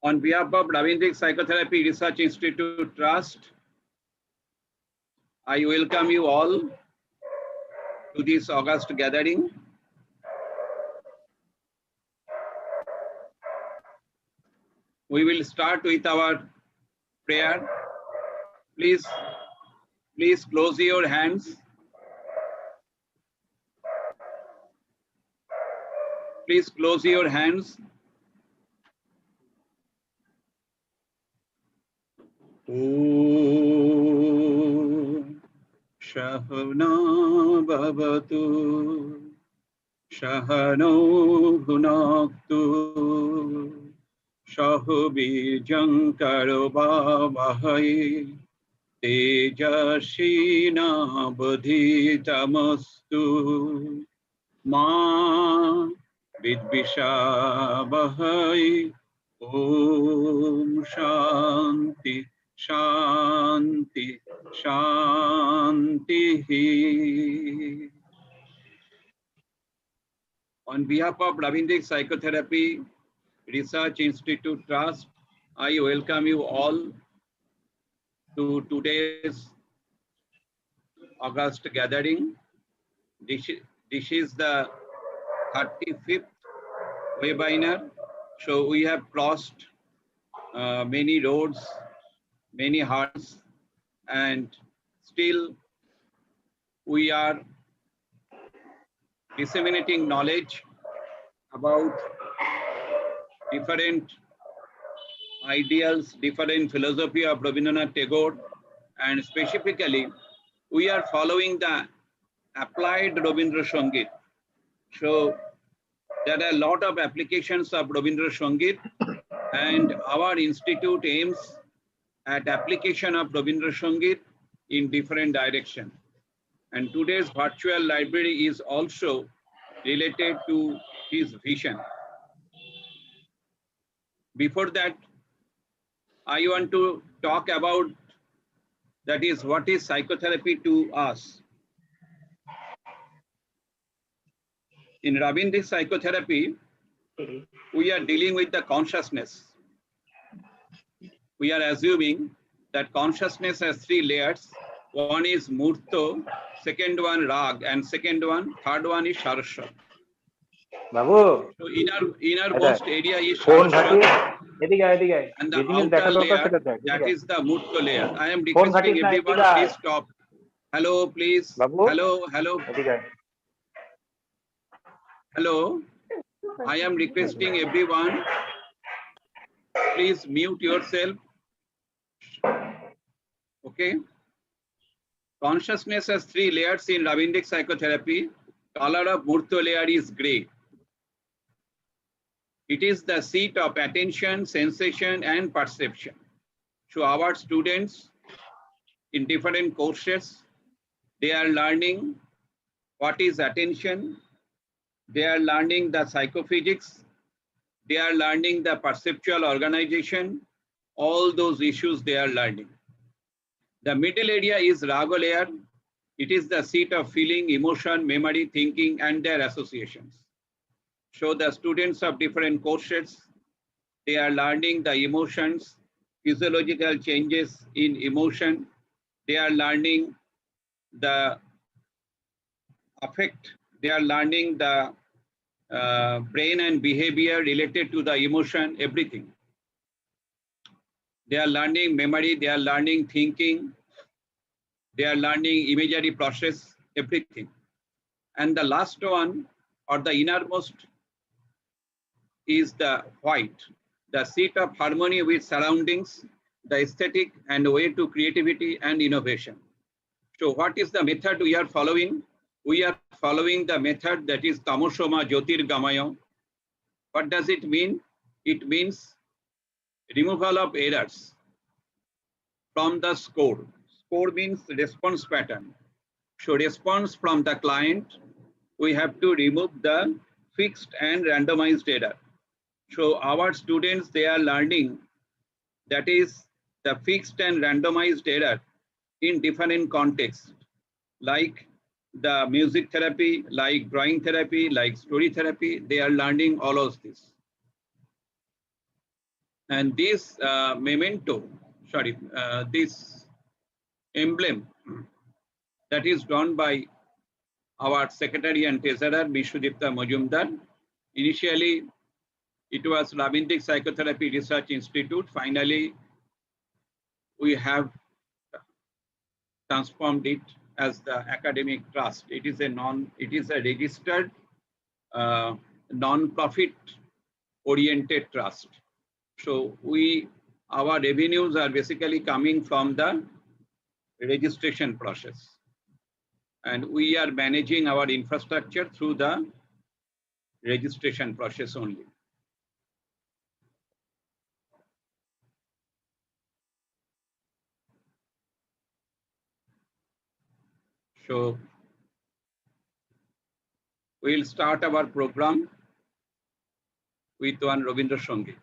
On behalf of Ravindric Psychotherapy Research Institute Trust, I welcome you all to this August gathering. We will start with our prayer. Please close your hands. Please close your hands. Om Shahana Bhavatu Shahano Bhunaktu Shahubijam Karobhavahai Tejashina Bodhitamastu Ma Vidvishabhai. Om Shanti Shanti Shanti. On behalf of Ravindric Psychotherapy Research Institute Trust, I welcome you all to today's August gathering. This is the 35th webinar. So we have crossed many roads, many hearts, and still we are disseminating knowledge about different ideals, different philosophy of Rabindranath Tagore, and specifically we are following the applied Rabindra Sangeet. So there are a lot of applications of Rabindra Sangeet, and our institute aims at application of Rabindra Sangeet in different directions. And today's virtual library is also related to his vision. Before that, I want to talk about that is what is psychotherapy to us. In Ravindric psychotherapy, we are dealing with the consciousness. We are assuming that consciousness has three layers. One is Murto, second one Rag, and third one is Sharasha. Babu, so innermost area is Sharasha, and the outer layer, that is the Murto layer. I am requesting everyone, please stop. Hello, please. Babu? Hello. Hello. I am requesting everyone, please mute yourself. Okay. Consciousness has three layers in Ravindric psychotherapy. Color of Murto layer is gray. It is the seat of attention, sensation, and perception. So our students in different courses, they are learning what is attention. They are learning the psychophysics. They are learning the perceptual organization. All those issues they are learning. The middle area is Raga layer. It is the seat of feeling, emotion, memory, thinking, and their associations. So the students of different courses, they are learning the emotions, physiological changes in emotion. They are learning the affect. They are learning the brain and behavior related to the emotion, everything. They are learning memory, they are learning thinking, they are learning imagery process, everything. And the last one, or the innermost, is the white, the seat of harmony with surroundings, the aesthetic, and way to creativity and innovation. So what is the method we are following? We are following the method that is Tamosoma Jyotirgamaya. What does it mean? It means removal of errors from the score. Score means response pattern. So response from the client, we have to remove the fixed and randomized error. So our students, they are learning that is the fixed and randomized error in different contexts, like the music therapy, like drawing therapy, like story therapy. They are learning all of this. And this this emblem that is drawn by our Secretary and Treasurer, Bishudipta Majumdar. Initially, it was Ravindric Psychotherapy Research Institute. Finally, we have transformed it as the academic trust. It is a registered non-profit oriented trust. So our revenues are basically coming from the registration process. And we are managing our infrastructure through the registration process only. So we'll start our program with one Rabindra Sangeet.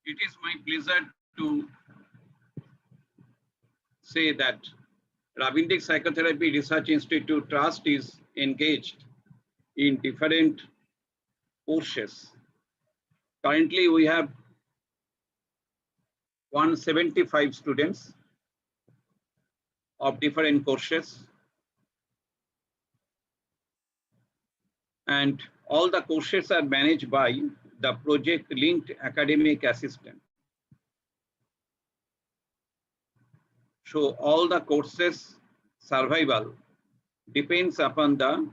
It is my pleasure to say that Ravindric Psychotherapy Research Institute Trust is engaged in different courses. Currently, we have 175 students of different courses, and all the courses are managed by the project linked academic assistant. So all the courses survival depends upon the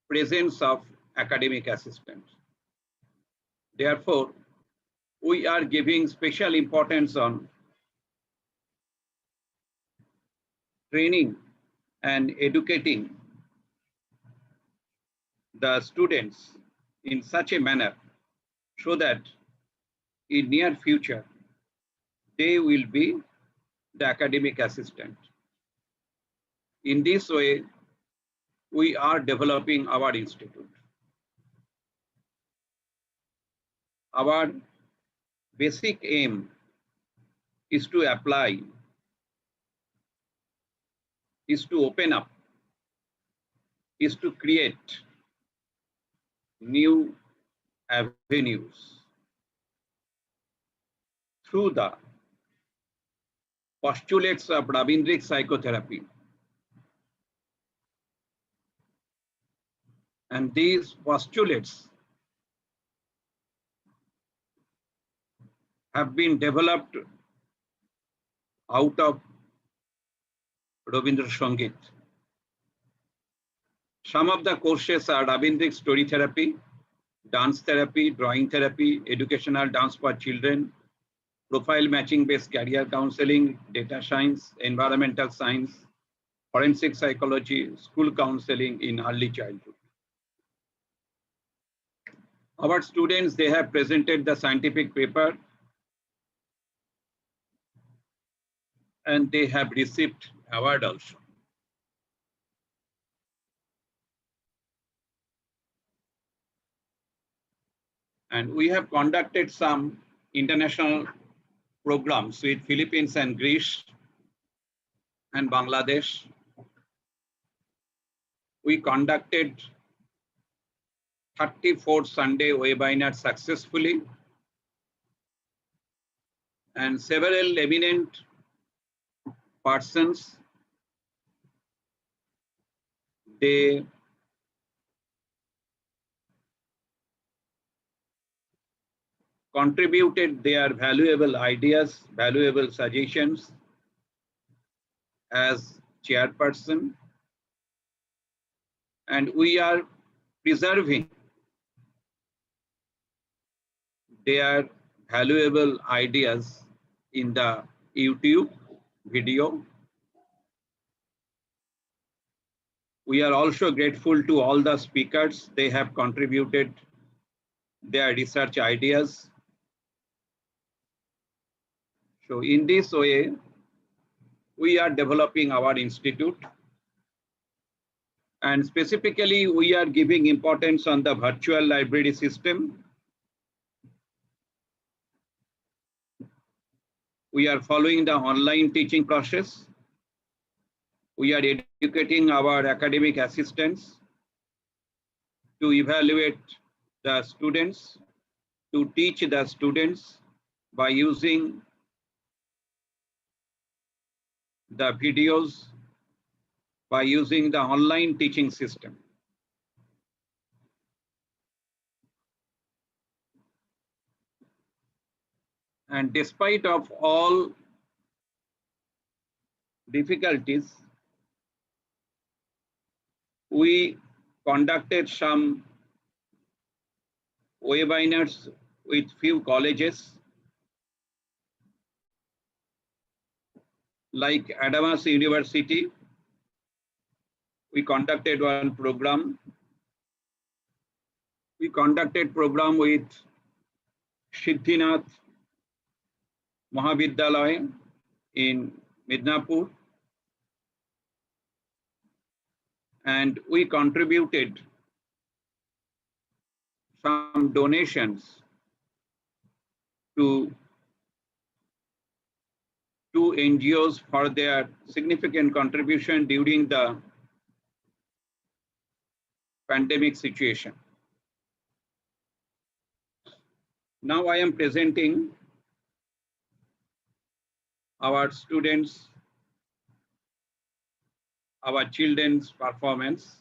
presence of academic assistant. Therefore, we are giving special importance on training and educating the students in such a manner so that in near future, they will be the academic assistant. In this way, we are developing our institute. Our basic aim is to apply, is to open up, is to create new avenues through the postulates of Ravindric psychotherapy. And these postulates have been developed out of Rabindra Sangeet. Some of the courses are Rabindric story therapy, dance therapy, drawing therapy, educational dance for children, profile matching based career counseling, data science, environmental science, forensic psychology, school counseling in early childhood. Our students, they have presented the scientific paper and they have received award also. And we have conducted some international programs with Philippines and Greece and Bangladesh. We conducted 34 Sunday webinars successfully, and several eminent persons, they contributed their valuable ideas, valuable suggestions as chairperson, and we are preserving their valuable ideas in the YouTube video. We are also grateful to all the speakers. They have contributed their research ideas. So in this way, we are developing our institute. And specifically, we are giving importance on the virtual library system. We are following the online teaching process. We are educating our academic assistants to evaluate the students, to teach the students by using the videos, by using the online teaching system. And despite of all difficulties, we conducted some webinars with few colleges like Adams University. We conducted one program. We conducted program with Siddhinath Mahavidyalaya in Midnapur. And we contributed some donations to two NGOs for their significant contribution during the pandemic situation. Now I am presenting our students, our children's performance.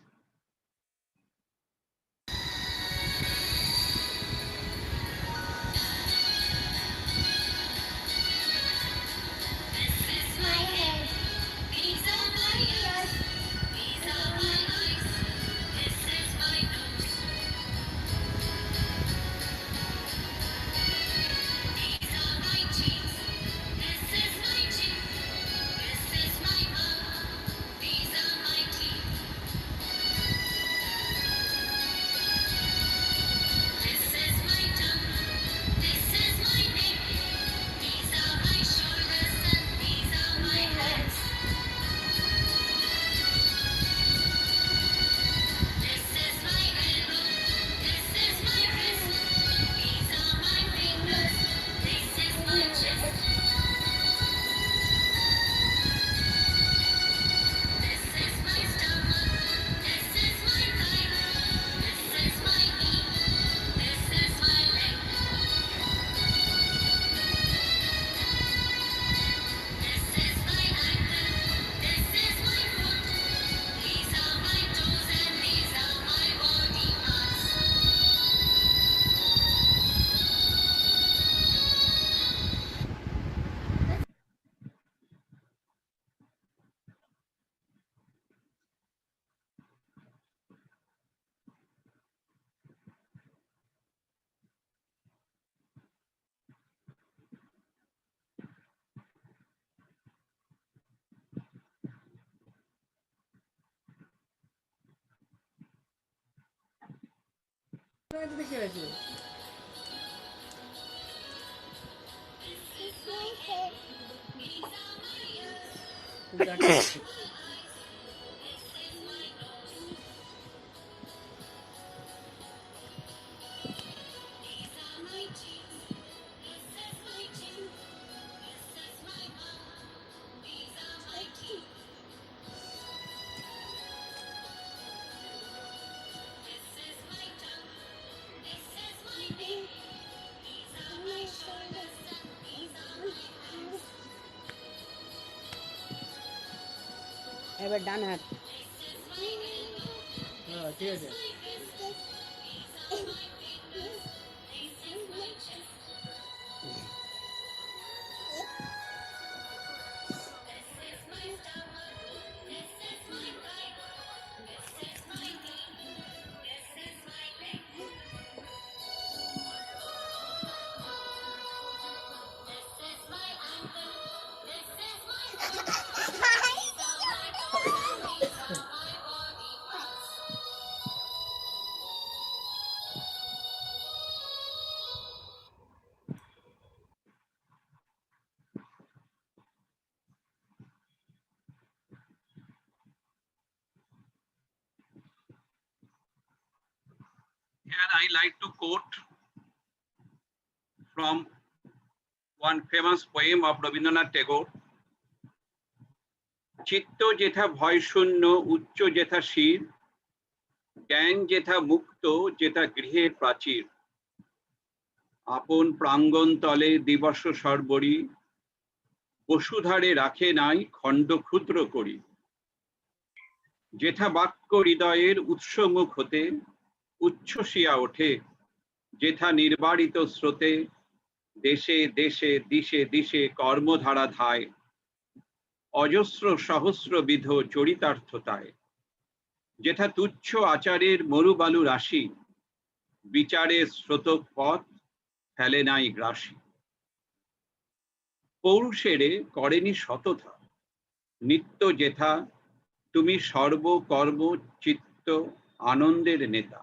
এবার ডান হাত ঠিক আছে Here I like to quote from one famous poem of Rabindranath Tagore. চিত্ত যেথা ভয় শূন্য উচ্চ যেথা শির, জ্ঞান যেথা মুক্ত যেথা গৃহের প্রাচীর, আপন প্রাঙ্গণ তলে দিবস সর্বরি, বসুধারে রাখে নাই খণ্ড ক্ষুদ্র করি, যেথা বাক্য হৃদয়ের উৎসমুখ হতে উচ্ছ্বসিয়া ওঠে, যেথা নির্বারিত স্রোতে দেশে দেশে দিশে দিশে কর্মধারা ধায়, অজস্র সহস্রবিধ চরিতার্থতায়, যেথা তুচ্ছ আচারের মরুবালু রাশি, বিচারের স্রোতক পথ ফেলে নাই গ্রাসী, পৌরুষেরে করেনি শতথা, নিত্য যেথা তুমি সর্বকর্ম চিত্ত আনন্দের নেতা,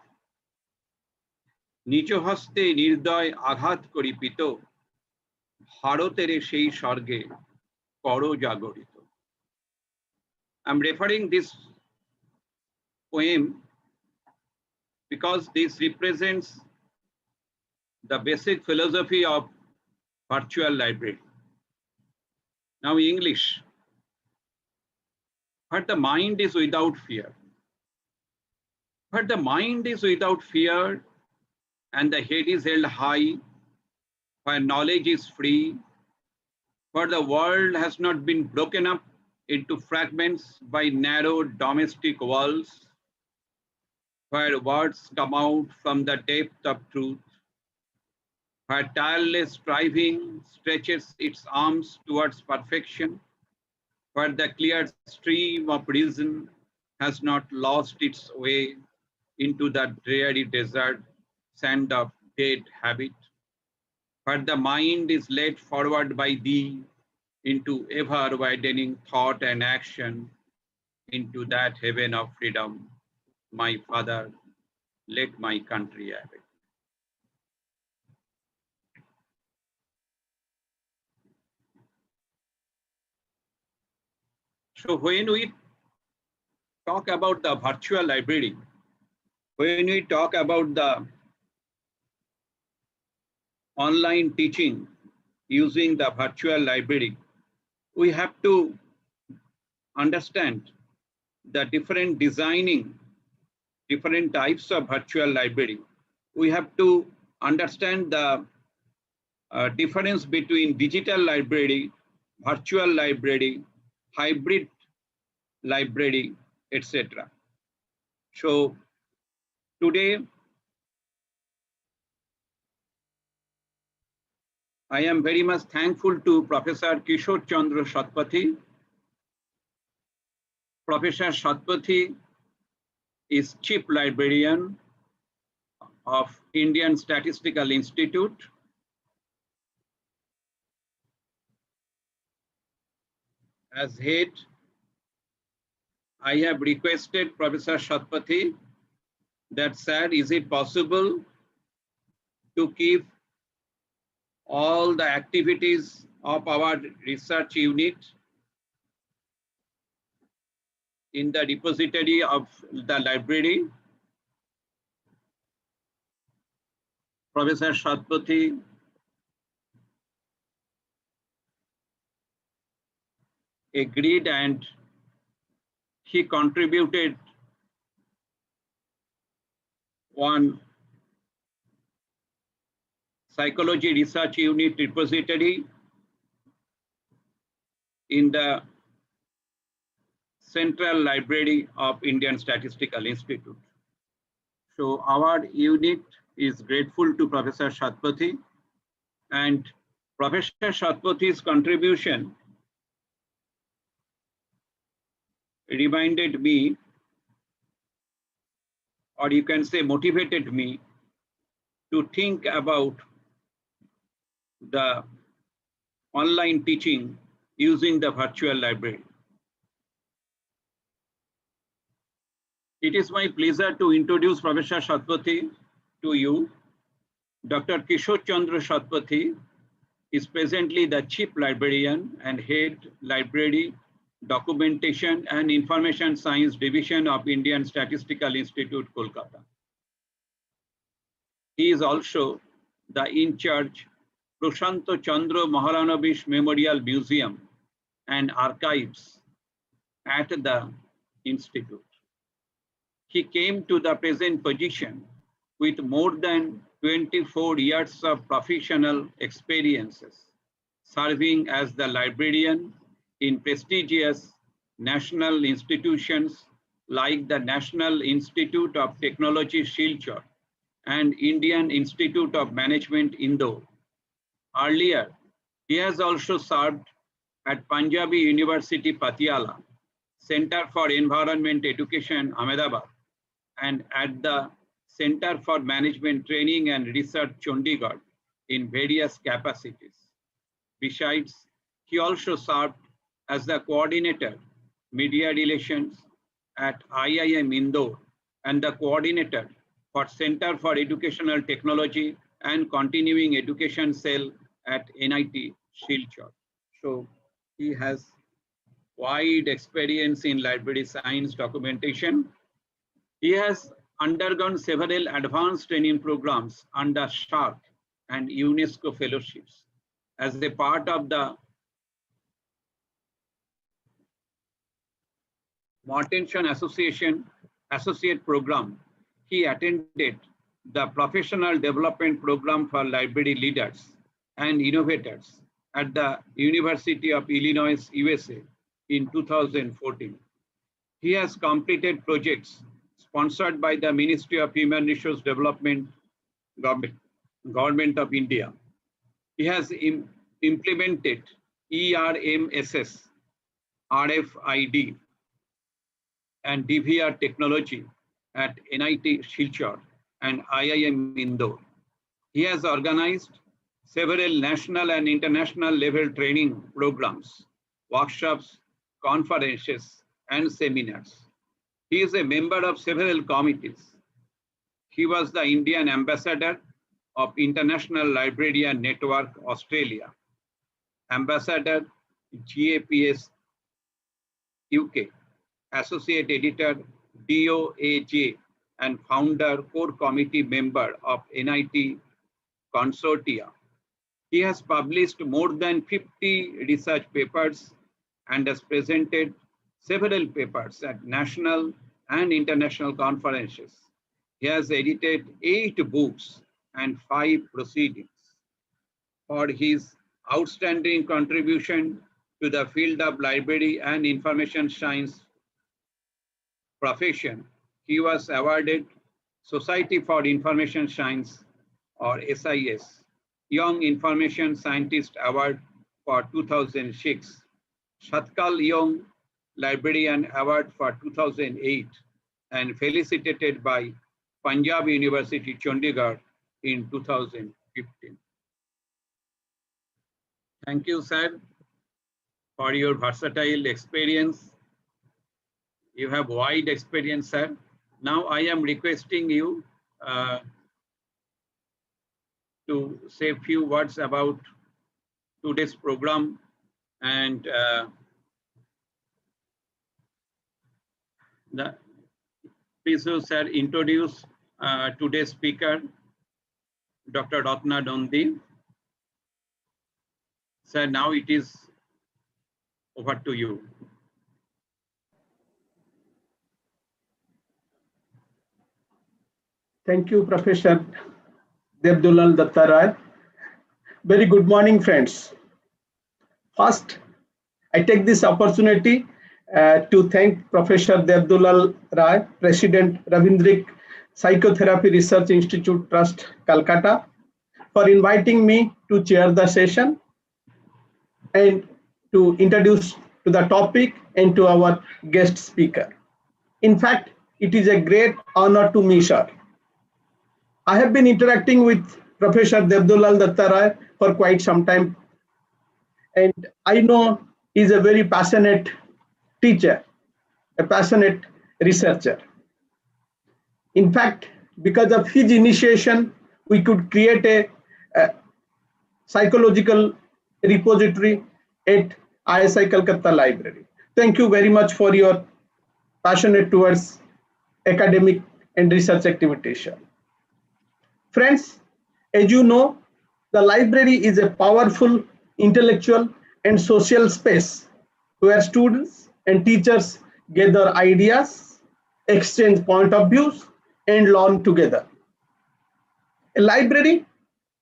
নিজ হস্তে নির্দয় আঘাত করি পিত, ভারতের সেই স্বর্গে কর জাগরিত. I'm referring this poem because this represents the basic philosophy of virtual library. Now English. But the mind is without fear. But the mind is without fear and the head is held high, where knowledge is free, for the world has not been broken up into fragments by narrow domestic walls, where words come out from the depth of truth, where tireless striving stretches its arms towards perfection, where the clear stream of reason has not lost its way into the dreary desert sand of dead habit, where the mind is led forward by thee into ever-widening thought and action, into that heaven of freedom. My Father, let my country have it. So when we talk about the virtual library, when we talk about the online teaching using the virtual library, we have to understand the different designing, different types of virtual library. We have to understand the difference between digital library, virtual library, hybrid library, etc. So today, I am very much thankful to Professor Chandra Satpathy. Professor Satpathy is Chief Librarian of Indian Statistical Institute. As head, I have requested Professor Satpathy that, sir, is it possible to keep all the activities of our research unit in the repository of the library. Professor Satpathy agreed, and he contributed one psychology research unit repository in the Central Library of Indian Statistical Institute. So our unit is grateful to Professor Satpathy, and Professor Satpathy's contribution reminded me, or you can say motivated me, to think about the online teaching using the virtual library. It is my pleasure to introduce Professor Satpathy to you. Dr. Kishore Chandra Satpathy is presently the Chief Librarian and Head Library, Documentation and Information Science Division of Indian Statistical Institute, Kolkata. He is also the in-charge Prashanto Chandra Mahalanabish Memorial Museum and Archives at the Institute. He came to the present position with more than 24 years of professional experiences, serving as the librarian in prestigious national institutions like the National Institute of Technology, Silchar, and Indian Institute of Management, Indore. Earlier, he has also served at Punjabi University, Patiala, Center for Environment Education, Ahmedabad, and at the Center for Management Training and Research, Chandigarh, in various capacities. Besides, he also served as the coordinator, media relations at IIM Indore, and the coordinator for Center for Educational Technology and Continuing Education Cell at NIT, Silchar. So he has wide experience in library science documentation. He has undergone several advanced training programs under SHARC and UNESCO fellowships. As a part of the Mortensen Association Associate Program, he attended the Professional Development Program for Library Leaders and Innovators at the University of Illinois, USA in 2014. He has completed projects sponsored by the Ministry of Human Resource Development, Government of India. He has implemented ERMSS, RFID, and DVR technology at NIT Silchar and IIM Indore. He has organized several national and international level training programs, workshops, conferences, and seminars. He is a member of several committees. He was the Indian ambassador of International Librarian Network, Australia, ambassador GAPS UK, associate editor DOAJ, and founder core committee member of NIT Consortia. He has published more than 50 research papers and has presented several papers at national and international conferences. He has edited 8 books and 5 proceedings. For his outstanding contribution to the field of library and information science profession, he was awarded Society for Information Science, or SIS, Young Information Scientist Award for 2006, Shatkal Young Librarian Award for 2008, and felicitated by Punjab University, Chandigarh in 2015. Thank you, sir, for your versatile experience. You have wide experience, sir. Now I am requesting you to say a few words about today's program, and please, sir, introduce today's speaker, Dr. Ratna Nandi. Sir, now it is over to you. Thank you, Professor Devdulal Datta. Very good morning, friends. First, I take this opportunity to thank Professor Devdulal Rai, President Ravindrik Psychotherapy Research Institute Trust, Calcutta, for inviting me to chair the session and to introduce to the topic and to our guest speaker. In fact, it is a great honor to me, sir. I have been interacting with Professor Devdulal Datta for quite some time, and I know he's a very passionate teacher, a passionate researcher. In fact, because of his initiation, we could create a psychological repository at ISI Calcutta Library. Thank you very much for your passionate towards academic and research activities. Friends, as you know, the library is a powerful intellectual and social space where students and teachers gather ideas, exchange point of views, and learn together. A library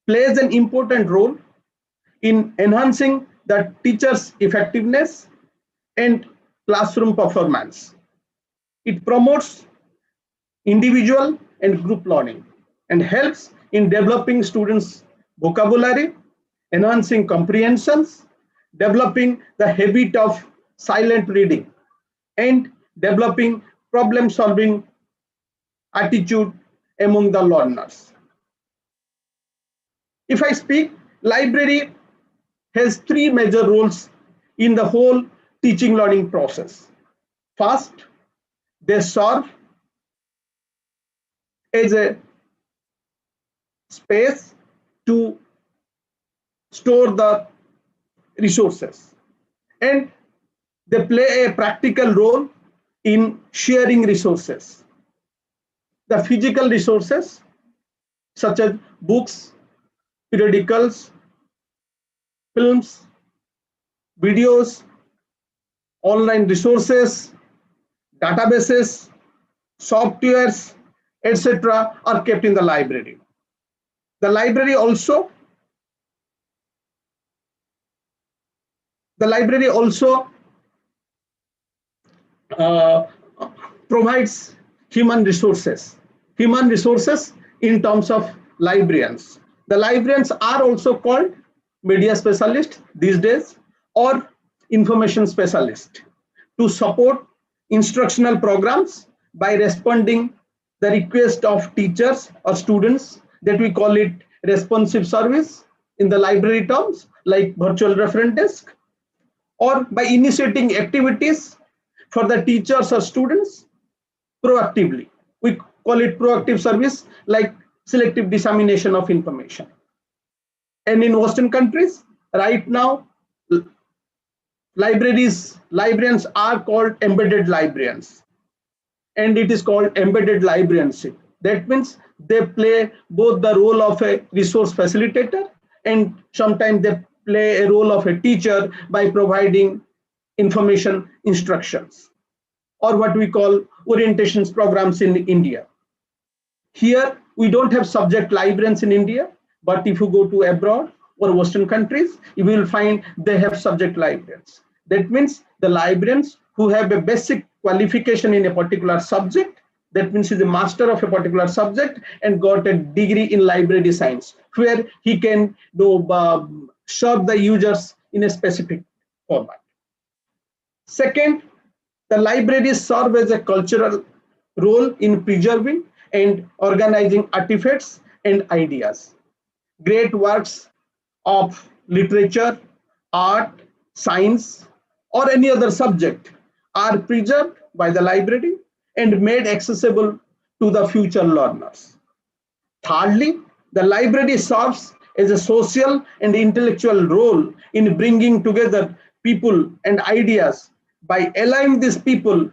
plays an important role in enhancing the teacher's effectiveness and classroom performance. It promotes individual and group learning and helps in developing students' vocabulary, enhancing comprehensions, developing the habit of silent reading, and developing problem-solving attitude among the learners. If I speak, library has three major roles in the whole teaching learning process. First, they serve as a space to store the resources, and they play a practical role in sharing resources. The physical resources such as books, periodicals, films, videos, online resources, databases, softwares, etc. are kept in the library. The library also provides human resources in terms of librarians. The librarians are also called media specialists these days or information specialists to support instructional programs by responding the request of teachers or students, that we call it responsive service in the library terms, like virtual reference desk, or by initiating activities for the teachers or students proactively. We call it proactive service, like selective dissemination of information. And in Western countries, right now, librarians are called embedded librarians, and it is called embedded librarianship. That means they play both the role of a resource facilitator, and sometimes they play a role of a teacher by providing information instructions, or what we call orientations programs in India. Here, we don't have subject librarians in India, but if you go to abroad or Western countries, you will find they have subject librarians. That means the librarians who have a basic qualification in a particular subject, that means he's a master of a particular subject and got a degree in library science, where he can serve the users in a specific format. Second, the libraries serve as a cultural role in preserving and organizing artifacts and ideas. Great works of literature, art, science, or any other subject are preserved by the library and made accessible to the future learners. Thirdly, the library serves as a social and intellectual role in bringing together people and ideas by allowing these people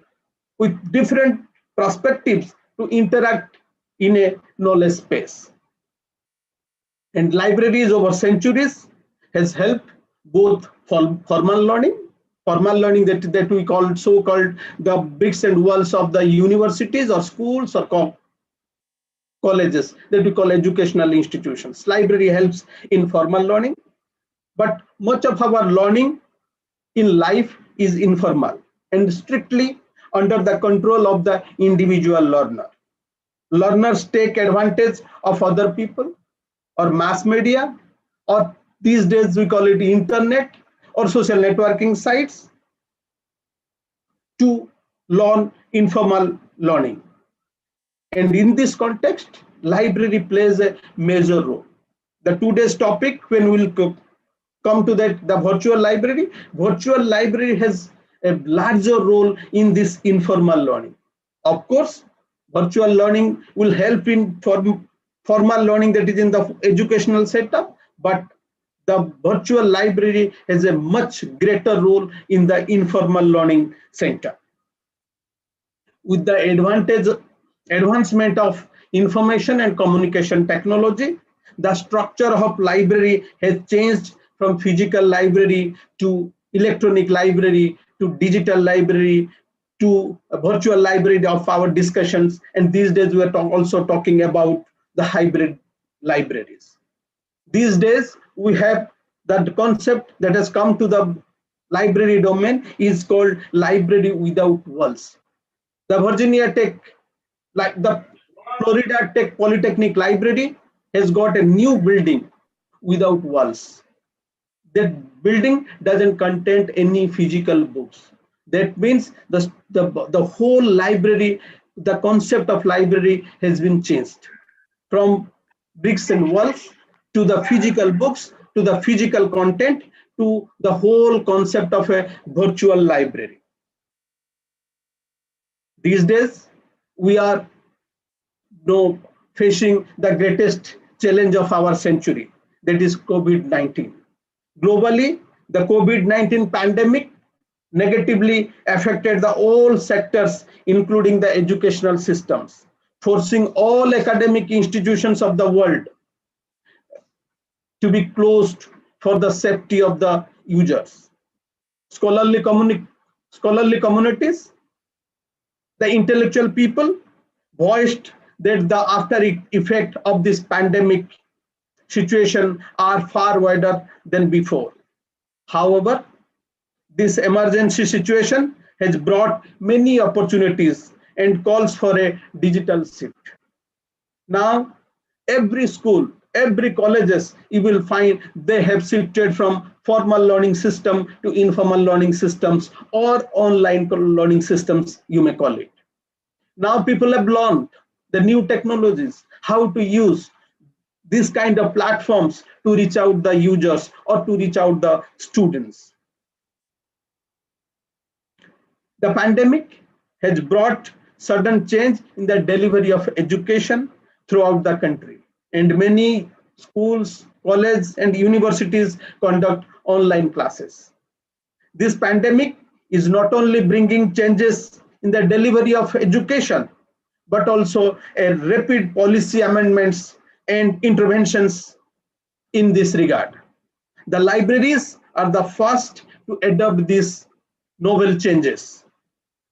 with different perspectives to interact in a knowledge space. And libraries over centuries has helped both formal learning that we call so-called the bricks and walls of the universities or schools or colleges that we call educational institutions. Library helps in formal learning, but much of our learning in life is informal and strictly under the control of the individual learner. Learners take advantage of other people or mass media, or these days we call it internet or social networking sites to learn informal learning. And in this context, library plays a major role. The today's topic, when we'll come to that, the virtual library has a larger role in this informal learning. Of course, virtual learning will help in formal learning that is in the educational setup, but the virtual library has a much greater role in the informal learning center. With the advancement of information and communication technology, the structure of library has changed from physical library to electronic library to digital library to a virtual library of our discussions. And these days we are also talking about the hybrid libraries. These days we have that concept that has come to the library domain is called library without walls. The Virginia Tech, like the Florida Tech Polytechnic Library has got a new building without walls. That building doesn't contain any physical books. That means the whole library, the concept of library has been changed from bricks and walls to the physical books, to the physical content, to the whole concept of a virtual library. These days, we are facing the greatest challenge of our century, that is COVID-19. Globally, the COVID-19 pandemic negatively affected the all sectors, including the educational systems, forcing all academic institutions of the world to be closed for the safety of the users. Scholarly communities, the intellectual people voiced that the after effect of this pandemic situation are far wider than before. However, this emergency situation has brought many opportunities and calls for a digital shift. Now, every school, every colleges, you will find they have shifted from formal learning system to informal learning systems or online learning systems, you may call it. Now people have learned the new technologies, how to use this kind of platforms to reach out the users or to reach out the students. The pandemic has brought sudden change in the delivery of education throughout the country, and many schools, colleges, and universities conduct online classes. This pandemic is not only bringing changes in the delivery of education, but also a rapid policy amendments and interventions in this regard. The libraries are the first to adopt these novel changes.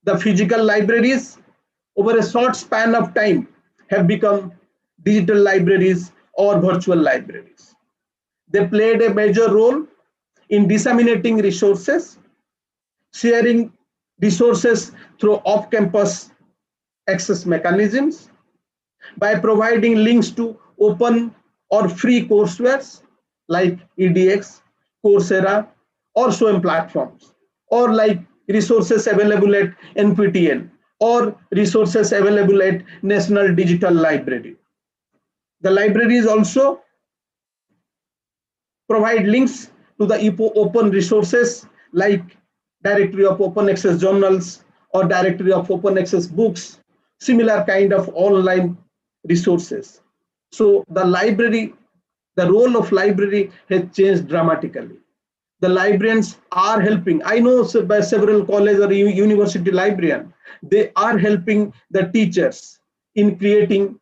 The physical libraries, over a short span of time, have become digital libraries or virtual libraries. They played a major role in disseminating resources, sharing resources through off-campus access mechanisms, by providing links to open or free courseware like edX, Coursera, or SWAYAM platforms, or like resources available at NPTEL, or resources available at National Digital Library. The libraries also provide links to the open resources like Directory of Open Access Journals or Directory of Open Access Books, similar kind of online resources. So the library the role of library has changed dramatically. The librarians are helping. I know by several college or university librarian, they are helping the teachers in creating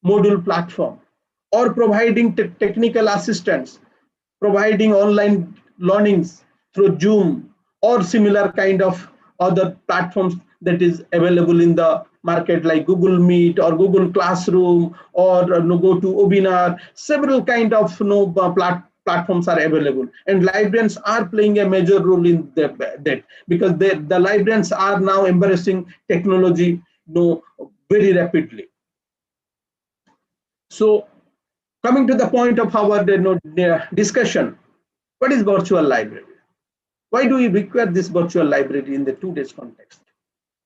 module platform or providing technical assistance, providing online learnings through Zoom or similar kind of other platforms that is available in the market like Google Meet or Google Classroom or go to webinar. Several kind of platforms are available, and librarians are playing a major role in that because the librarians are now embracing technology very rapidly. So coming to the point of our discussion, what is virtual library? Why do we require this virtual library in the today's context?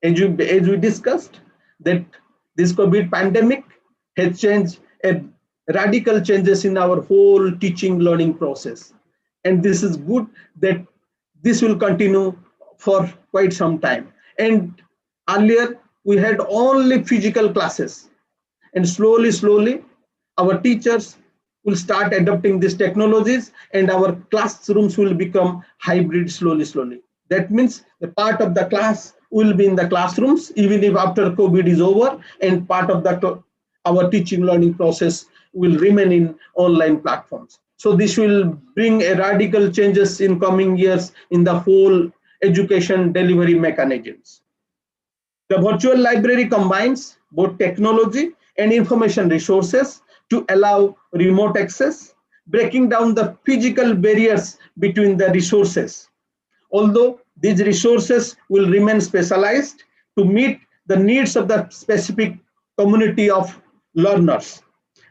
As we discussed, that this COVID pandemic has changed radical changes in our whole teaching learning process. And this is good that this will continue for quite some time. And earlier, we had only physical classes. And slowly, our teachers will start adopting these technologies and our classrooms will become hybrid slowly. That means the part of the class will be in the classrooms even if after COVID is over, and part of our teaching learning process will remain in online platforms. So this will bring a radical changes in coming years in the whole education delivery mechanisms. The virtual library combines both technology and information resources to allow remote access, breaking down the physical barriers between the resources. Although these resources will remain specialized to meet the needs of the specific community of learners.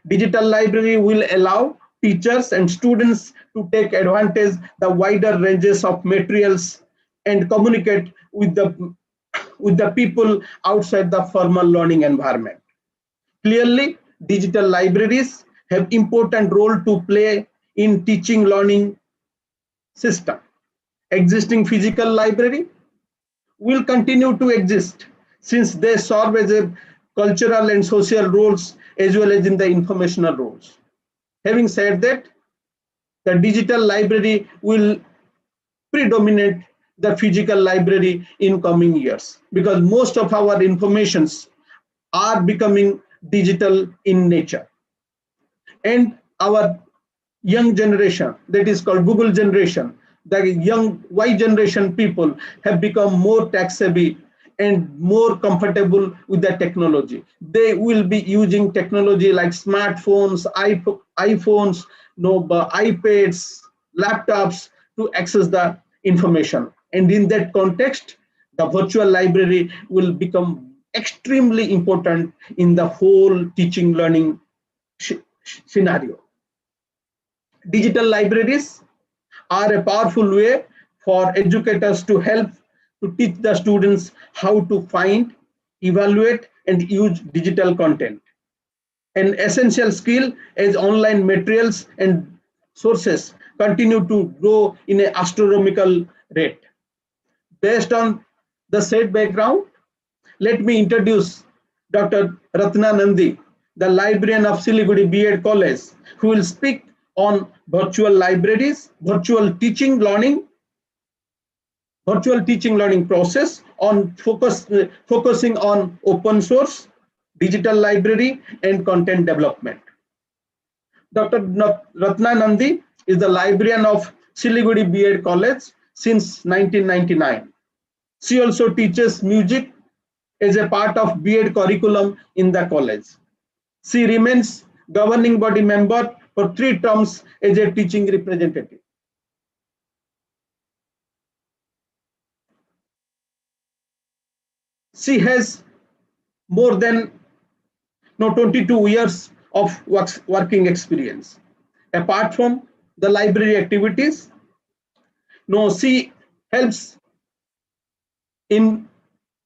Digital library will allow teachers and students to take advantage the wider ranges of materials and communicate with the people outside the formal learning environment. Clearly, digital libraries have important role to play in teaching learning system. Existing physical library will continue to exist since they serve as a cultural and social roles as well as in the informational roles. Having said that, the digital library will predominate the physical library in coming years because most of our informations are becoming digital in nature. And our young generation, that is called Google generation, the young Y generation people have become more tech savvy and more comfortable with the technology. They will be using technology like smartphones, iPhones, iPads, laptops to access the information. And in that context, the virtual library will become extremely important in the whole teaching learning scenario. Digital libraries are a powerful way for educators to help to teach the students how to find, evaluate, and use digital content. An essential skill as online materials and sources continue to grow in an astronomical rate. Based on the said background, let me introduce Dr. Ratna Nandi, the librarian of Siliguri B.Ed College, who will speak on virtual libraries, virtual teaching learning process, on focusing on open source, digital library, and content development. Dr. Ratna Nandi is the librarian of Siliguri B.Ed College since 1999. She also teaches music as a part of B.Ed curriculum in the college. She remains governing body member for 3 terms as a teaching representative. She has more than 22 years of working experience. Apart from the library activities, she helps in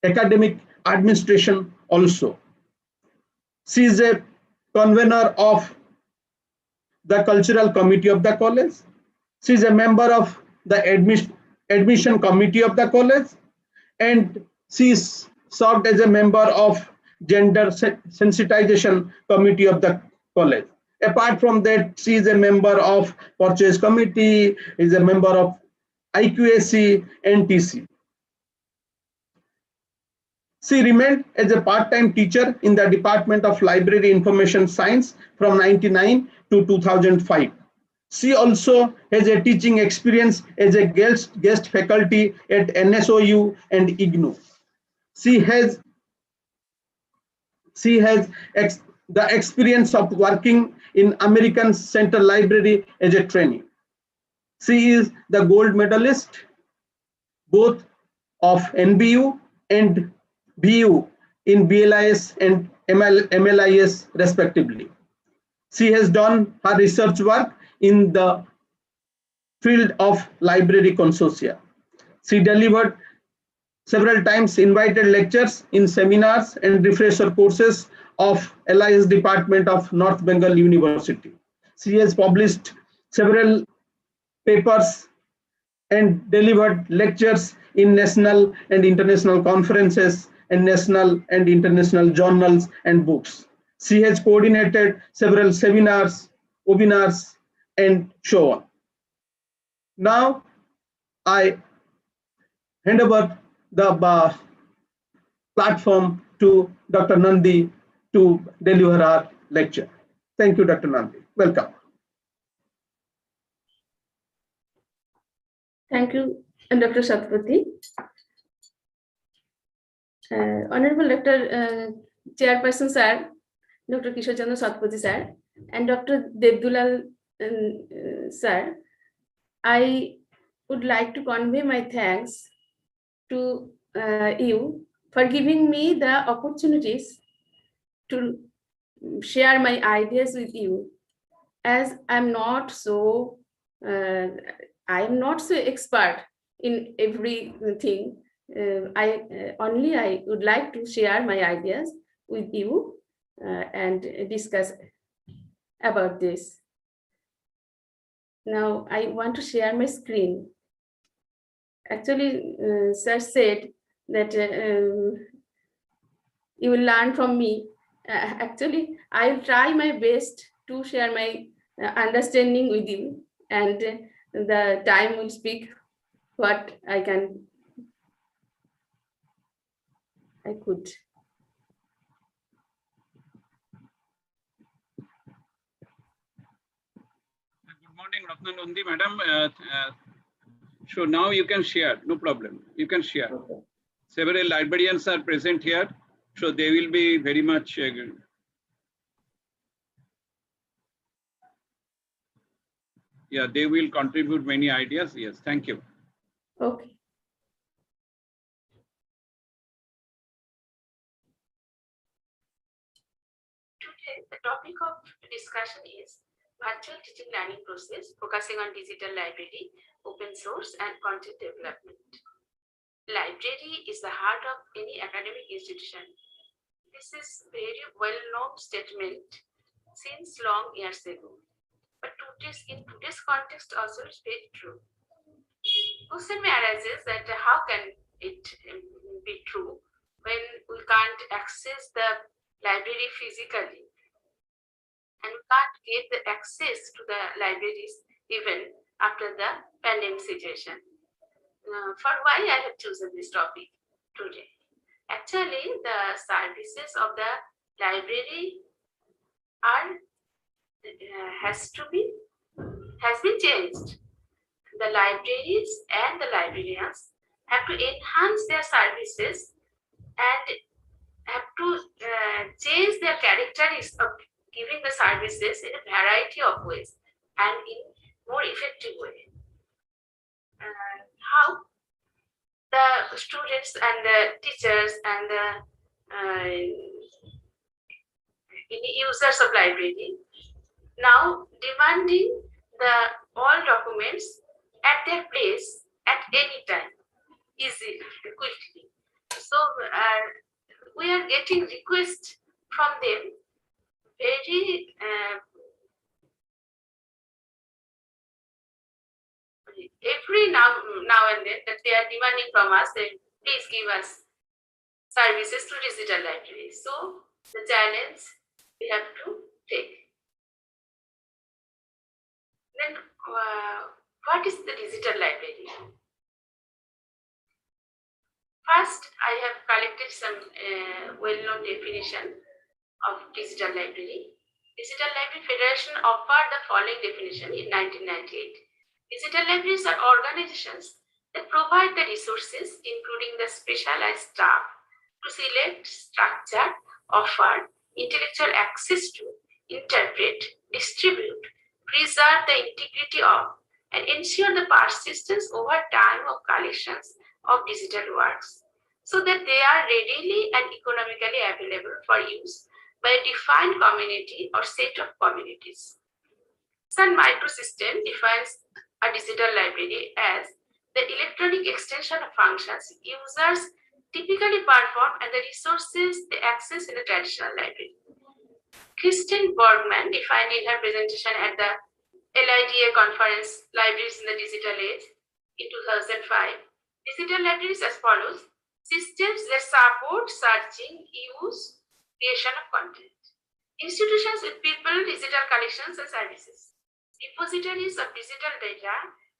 academic administration also. She is a convener of the cultural committee of the college. She is a member of the admission committee of the college, and she is served as a member of gender sensitization committee of the college. Apart from that, she is a member of Purchase Committee, is a member of IQAC, NTC. She remained as a part-time teacher in the Department of Library Information Science from 1999 to 2005. She also has a teaching experience as a guest faculty at NSOU and IGNOU. She has the experience of working in American Central Library as a trainee. She is the gold medalist both of NBU and BU in BLIS and MLIS respectively. She has done her research work in the field of library consortia. She delivered several times invited lectures in seminars and refresher courses of LIS Department of North Bengal University. She has published several papers and delivered lectures in national and international conferences and national and international journals and books. She has coordinated several seminars, webinars, and so on. Now, I hand over the platform to Dr. Nandi to deliver our lecture. Thank you, Dr. Nandi. Welcome. Thank you, Dr. Satpathy. Honorable Dr. Chairperson Sir, Dr. Chandra Satpathy Sir, and Dr. Devdulal Sir, I would like to convey my thanks to you for giving me the opportunities to share my ideas with you, as I'm not so expert in everything. I would like to share my ideas with you and discuss about this. Now I want to share my screen. Actually, Sir said that you will learn from me. Actually, I'll try my best to share my understanding with you, and the time will speak what I could. Good morning, Ratna Nandi, madam. So now you can share, no problem. You can share. Okay. Several librarians are present here, so they will be very much. Yeah, they will contribute many ideas. Yes, thank you. Okay. Today, the topic of discussion is virtual teaching learning process, focusing on digital library, open source, and content development. Library is the heart of any academic institution. This is very well-known statement since long years ago. But in today's context also it's very true. Question arises that how can it be true when we can't access the library physically, and we can't get the access to the libraries even after the pandemic situation. For why I have chosen this topic today. Actually, the services of the library has been changed. The libraries and the librarians have to enhance their services and have to change their characteristics of giving the services in a variety of ways and in more effective way. How the students and the teachers and the users of library now demanding all documents at their place at any time, easily, quickly. So we are getting requests from them very every now and then, that they are demanding from us that please give us services to digital library. So the challenge we have to take. what is the digital library? First, I have collected some well-known definition of digital library. Digital Library Federation offered the following definition in 1998. Digital libraries are organizations that provide the resources, including the specialized staff, to select, structure, offer, intellectual access to, interpret, distribute, preserve the integrity of, and ensure the persistence over time of collections of digital works, so that they are readily and economically available for use by a defined community or set of communities. Sun Microsystem defines a digital library as the electronic extension of functions users typically perform and the resources they access in a traditional library. Kristen Bergman defined in her presentation at the LIDA conference, Libraries in the Digital Age, in 2005, digital libraries as follows: systems that support searching, use, creation of content. Institutions with people, digital collections and services. Repositories of digital data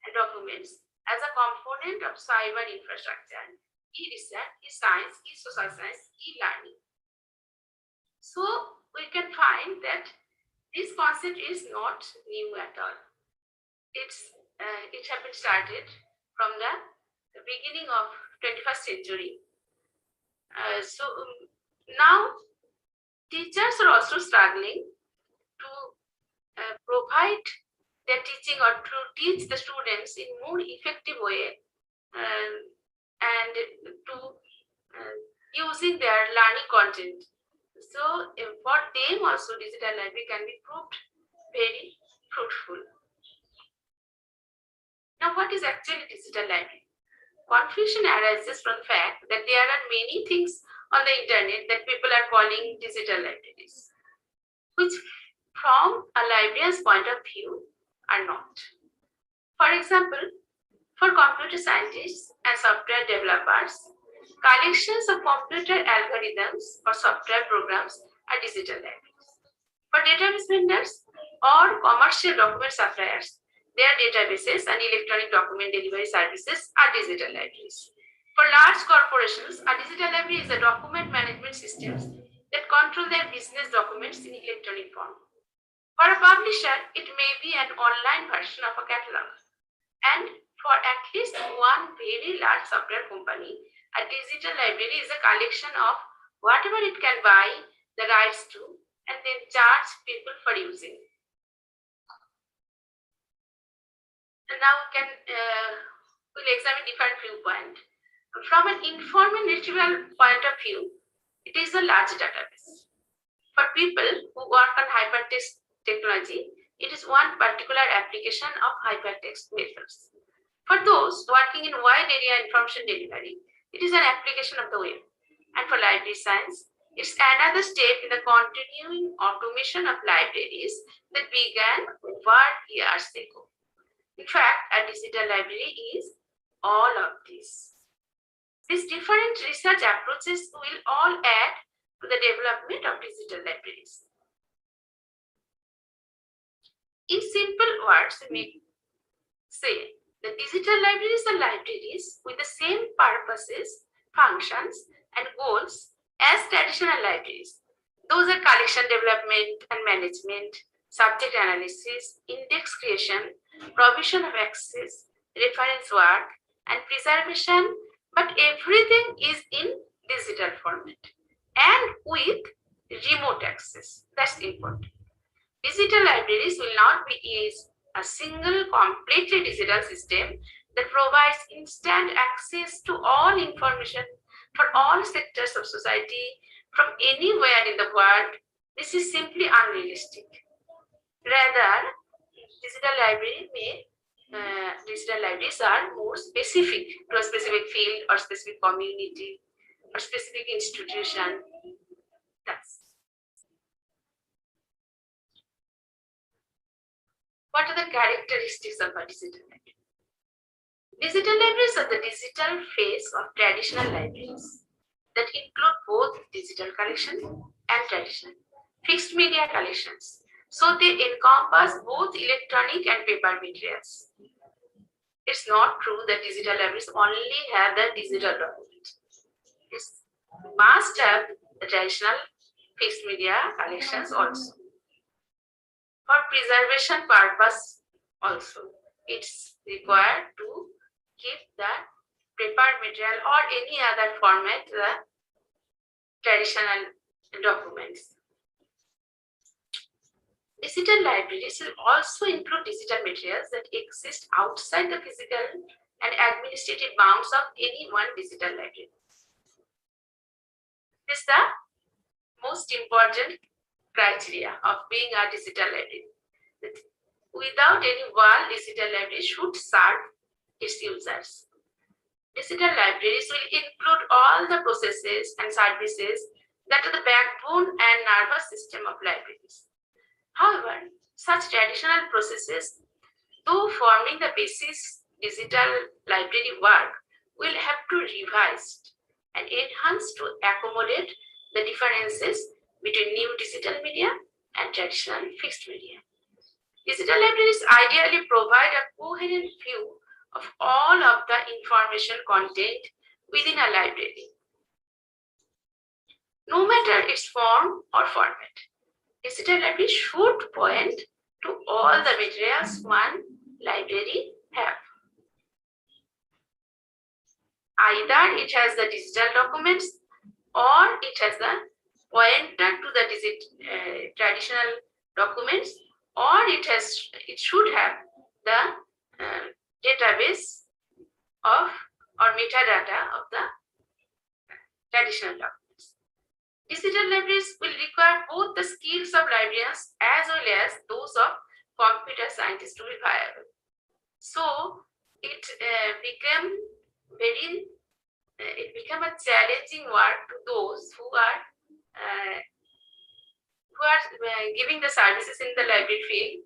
and documents as a component of cyber infrastructure, e-research, e-science, e-social science, e-learning. So we can find that this concept is not new at all. It has been started from the beginning of 21st century. Now teachers are also struggling to provide their teaching or to teach the students in more effective way and to using their learning content. So for them also digital library can be proved very fruitful. Now what is actually digital library? Confusion arises from the fact that there are many things on the internet that people are calling digital libraries, which from a librarian's point of view are not. For example, for computer scientists and software developers, collections of computer algorithms or software programs are digital libraries. For database vendors or commercial document suppliers, their databases and electronic document delivery services are digital libraries. For large corporations, a digital library is a document management systems that control their business documents in electronic form. For a publisher, it may be an online version of a catalog. And for at least one very large software company, a digital library is a collection of whatever it can buy the rights to and then charge people for using. And now we'll examine different viewpoints. From an informal retrieval point of view, it is a large database. For people who work on hypertext technology, it is one particular application of hypertext methods. For those working in wide area information delivery, it is an application of the web. And for library science, it's another step in the continuing automation of libraries that began over years ago. In fact, a digital library is all of this. These different research approaches will all add to the development of digital libraries. In simple words, we may say the digital libraries are libraries with the same purposes, functions, and goals as traditional libraries. Those are collection development and management, subject analysis, index creation, provision of access, reference work, and preservation, but everything is in digital format and with remote access. That's important. Digital libraries will not be a single completely digital system that provides instant access to all information for all sectors of society from anywhere in the world. This is simply unrealistic. Rather, digital libraries are more specific to a specific field or specific community or specific institution. What are the characteristics of a digital library? Digital libraries are the digital phase of traditional libraries that include both digital collection and traditional fixed media collections. So they encompass both electronic and paper materials. It's not true that digital libraries only have the digital document. It must have the traditional fixed media collections also. For preservation purpose also, it's required to keep the paper material or any other format the traditional documents. Digital libraries will also include digital materials that exist outside the physical and administrative bounds of any one digital library. This is the most important criteria of being a digital library. Without any one, digital library should serve its users. Digital libraries will include all the processes and services that are the backbone and nervous system of libraries. However, such traditional processes, though forming the basis digital library work, will have to revised and enhanced to accommodate the differences between new digital media and traditional fixed media. Digital libraries ideally provide a coherent view of all of the information contained within a library, no matter its form or format. Digital library should point to all the materials one library have. Either it has the digital documents or it has the pointer to the traditional documents, or it should have the database of or metadata of the traditional documents. Digital libraries will require both the skills of librarians as well as those of computer scientists to be viable. So it became a challenging work to those who are giving the services in the library field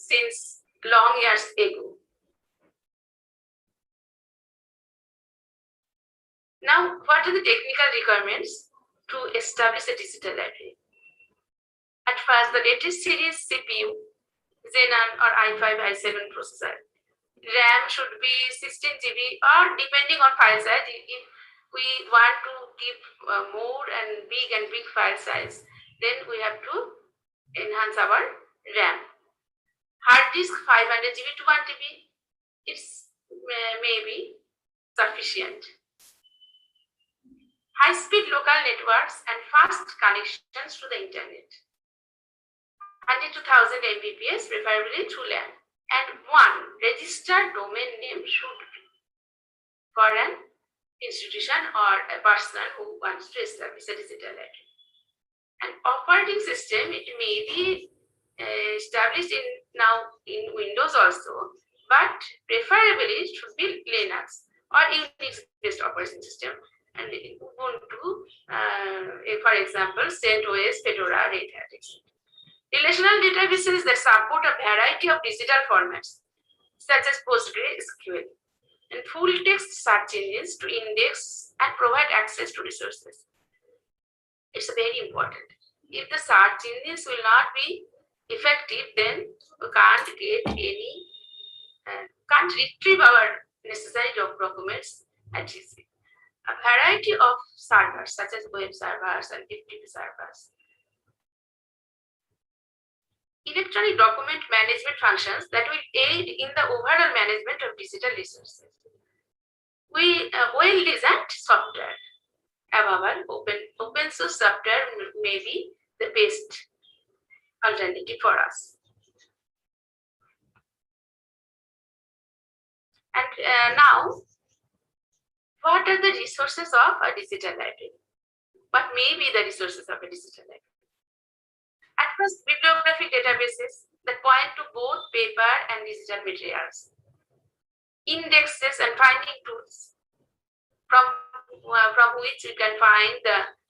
since long years ago. Now, what are the technical requirements to establish a digital library? At first, the latest series CPU, Xenon or i5, i7 processor. RAM should be 16 GB or depending on file size. If we want to keep more and big file size, then we have to enhance our RAM. Hard disk 500 GB to 1 TB, it's maybe sufficient. High-speed local networks and fast connections to the internet. 100 to 1000 Mbps, preferably through LAN. And one registered domain name should be for an institution or a person who wants to establish a digital library. An operating system, it may be established now in Windows also, but preferably it should be Linux or Unix-based operating system. And Ubuntu, for example, CentOS, Fedora, Red Hat, etc. Relational databases that support a variety of digital formats, such as PostgreSQL, and full text search engines to index and provide access to resources. It's very important. If the search engines will not be effective, then we can't retrieve our necessary documents at easy. A variety of servers, such as web servers and FTP servers. Electronic document management functions that will aid in the overall management of digital resources. Well-designed software. Above all, open source software may be the best alternative for us. And now, what are the resources of a digital library? What may be the resources of a digital library? At first, bibliographic databases that point to both paper and digital materials. Indexes and finding tools from which we can find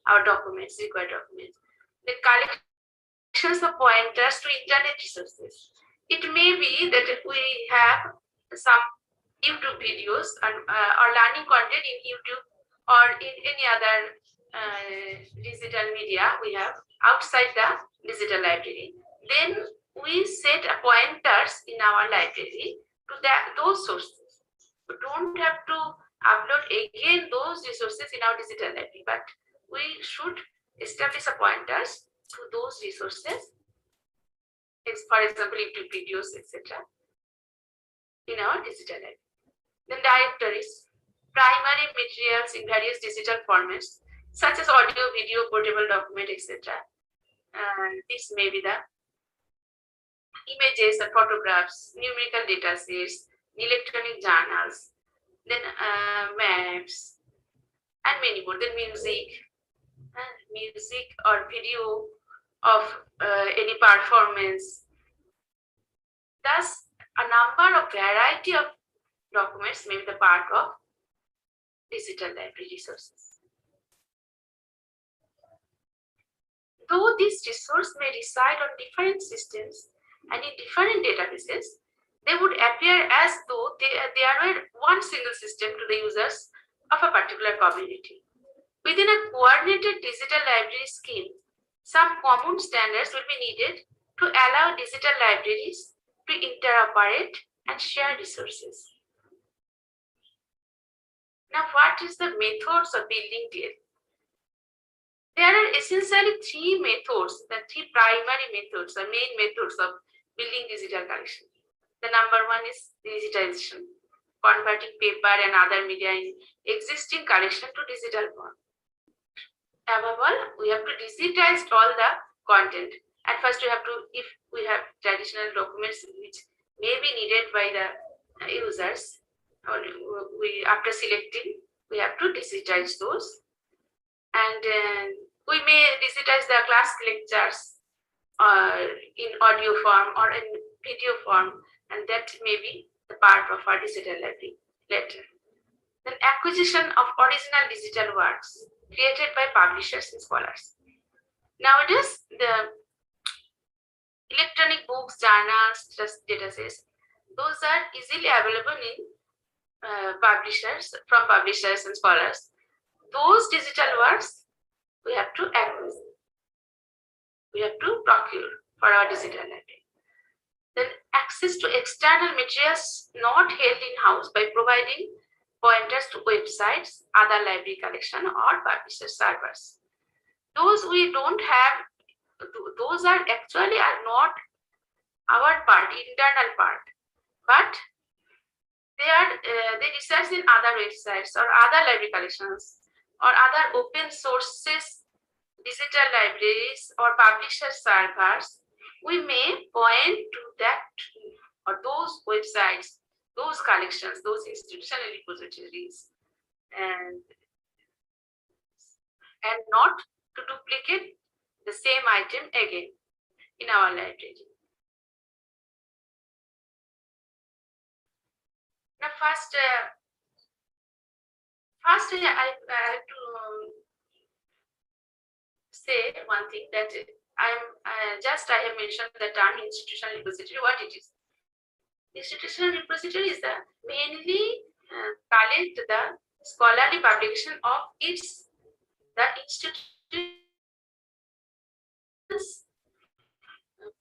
our documents, required documents. The collections of pointers to internet resources. It may be that we have some YouTube videos or learning content in YouTube or in any other digital media we have outside the digital library. then we set pointers in our library to those sources. We don't have to upload again those resources in our digital library, but we should establish a pointers to those resources, for example, YouTube videos, etc., in our digital library. Then directories, primary materials in various digital formats, such as audio, video, portable document, etc. This may be the images and photographs, numerical data sets, electronic journals, then maps, and many more. Then music or video of any performance. Thus, a number of variety of documents may be the part of digital library resources. Though this resource may reside on different systems and in different databases, they would appear as though they were one single system to the users of a particular community. Within a coordinated digital library scheme, some common standards will be needed to allow digital libraries to interoperate and share resources. Now, what is the methods of building DL? There are essentially three methods, the three primary methods, the main methods of building digital collection. The number one is digitization, converting paper and other media in existing collection to digital form. Above all, we have to digitize all the content. At first, we have to, if we have traditional documents which may be needed by the users, or after selecting, we have to digitize those. And we may digitize the class lectures in audio form or in video form, and that may be the part of our digital library later. Then acquisition of original digital works created by publishers and scholars. Nowadays, the electronic books, journals, datasets, those are easily available in from publishers and scholars. Those digital works we have to acquire, we have to procure for our digital library. Then access to external materials not held in-house by providing pointers to websites, other library collection, or publisher servers. Those we don't have, those are actually not our part, internal part, but they research in other websites or other library collections or other open sources, digital libraries or publisher servers. We may point to that or those websites, those collections, those institutional repositories, and not to duplicate the same item again in our library. Now, first I have to say one thing, that I have mentioned the term institutional repository. What it is? Institutional repository is the mainly collect the scholarly publication of the institutions,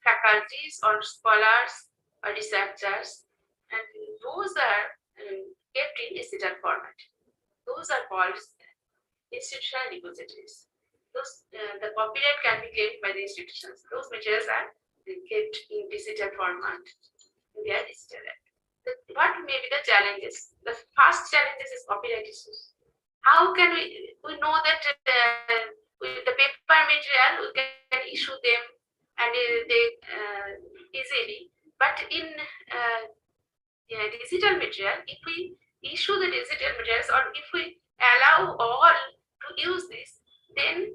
faculties or scholars or researchers, and those are kept in digital format. Those are called institutional repositories. Those the copyright can be claimed by the institutions. Those materials are kept in digital format. They are digital. What may be the challenges? The first challenges is copyright issues. How can we know that with the paper material we can issue them and they easily, but in digital material, if we issue the digital materials or if we allow all to use this, then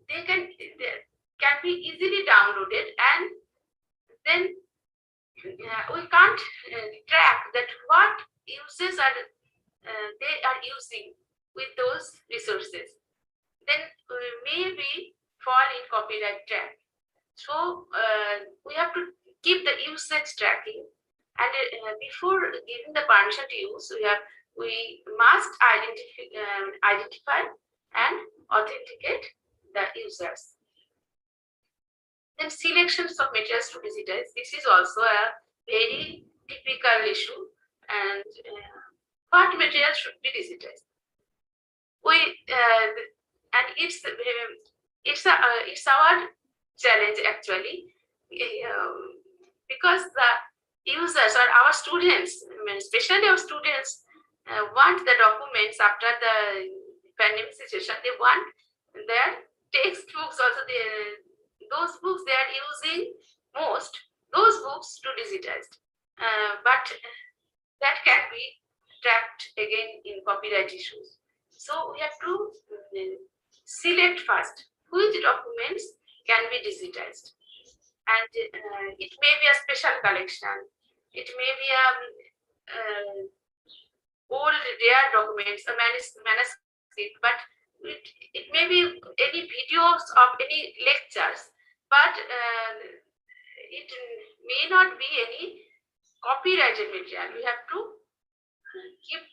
they can be easily downloaded, and then we can't track that what uses are they are using with those resources. Then we maybe fall in copyright trap. So we have to keep the usage tracking, and before giving the permission to use, we must identify and authenticate the users. Then selections of materials to digitize. This is also a very typical issue. And what material should be digitized? And it's our challenge actually, because the users or our students, especially our students, want the documents after the pandemic situation. They want their textbooks also. Those books they are using most, those books to digitized, but that can be trapped again in copyright issues. So we have to select first which documents can be digitized, and it may be a special collection, it may be a old rare documents, a manuscript, but it may be any videos of any lectures, but it may not be any copyrighted material. We have to keep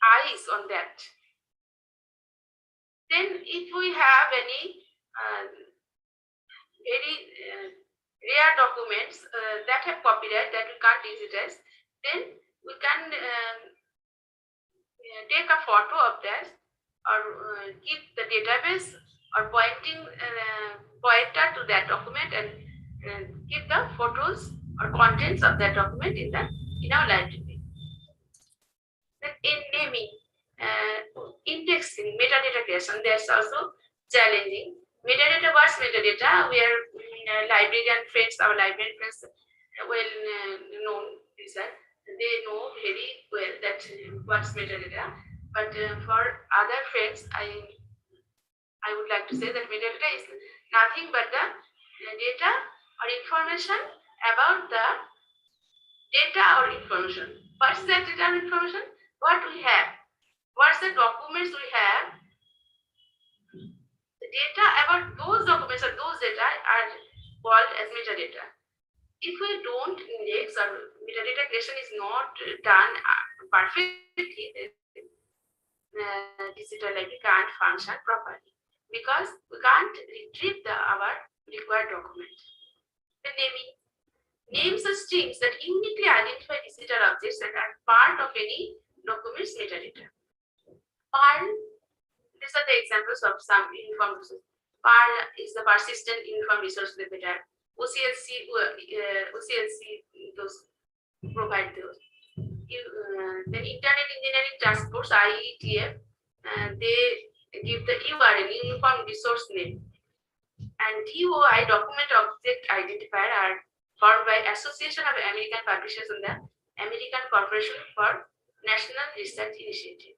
eyes on that. Then if we have any very rare documents that have copyright that we can't digitize, then we can take a photo of that, or keep the database or pointer to that document, and keep the photos or contents of that document in our library. Then in naming, indexing, metadata creation, that's also challenging. Metadata, what's metadata? We are librarian friends, our librarian friends, well known, they know very well that what's metadata. But for other friends, I would like to say that metadata is nothing but the data or information about the data or information. What's that data or information? What we have. What's the documents we have? The data about those documents or those data are called as metadata. If we don't index, or metadata creation is not done perfectly, digital library can't function properly, because we can't retrieve our required document. The naming. Names are strings that uniquely identify digital objects that are part of any document's metadata. Perl, these are the examples of some uniform resources. Perl is the persistent uniform resource repeater. OCLC those provide those. Then Internet Engineering Task Force, IETF, they give the URL, uniform resource name, and DOI, document object identifier, are formed by Association of American Publishers and the American Corporation for National Research Initiative.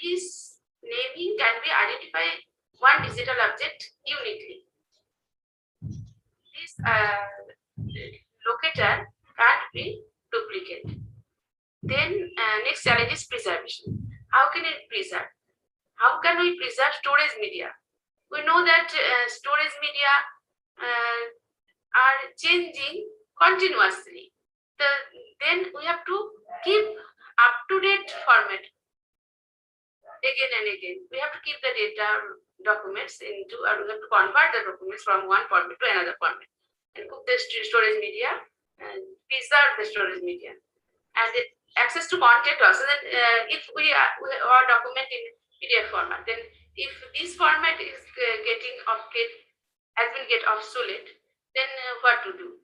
These naming can be identify one digital object uniquely. This locator can't be duplicated. Then next challenge is preservation. How can it preserve? How can we preserve storage media? We know that storage media are changing continuously. Then we have to keep up-to-date format again and again. We have to keep the data documents into, or we have to convert the documents from one format to another format, and put the storage media and preserve the storage media. And access to content also. Then if we are document in PDF format, then if this format is has been obsolete, then what to do?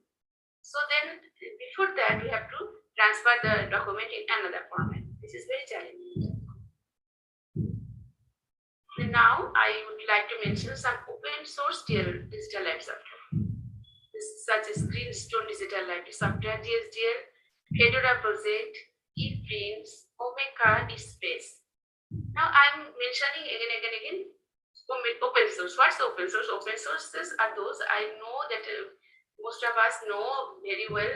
So then before that we have to transfer the document in another format. This is very challenging. And now I would like to mention some open source digital library software. Such as Greenstone Digital Library Software, GSDL, Fedora Project, ePrints, Omeka, Dspace. Now I'm mentioning again open source. What's open source? Open sources are those, I know that most of us know very well,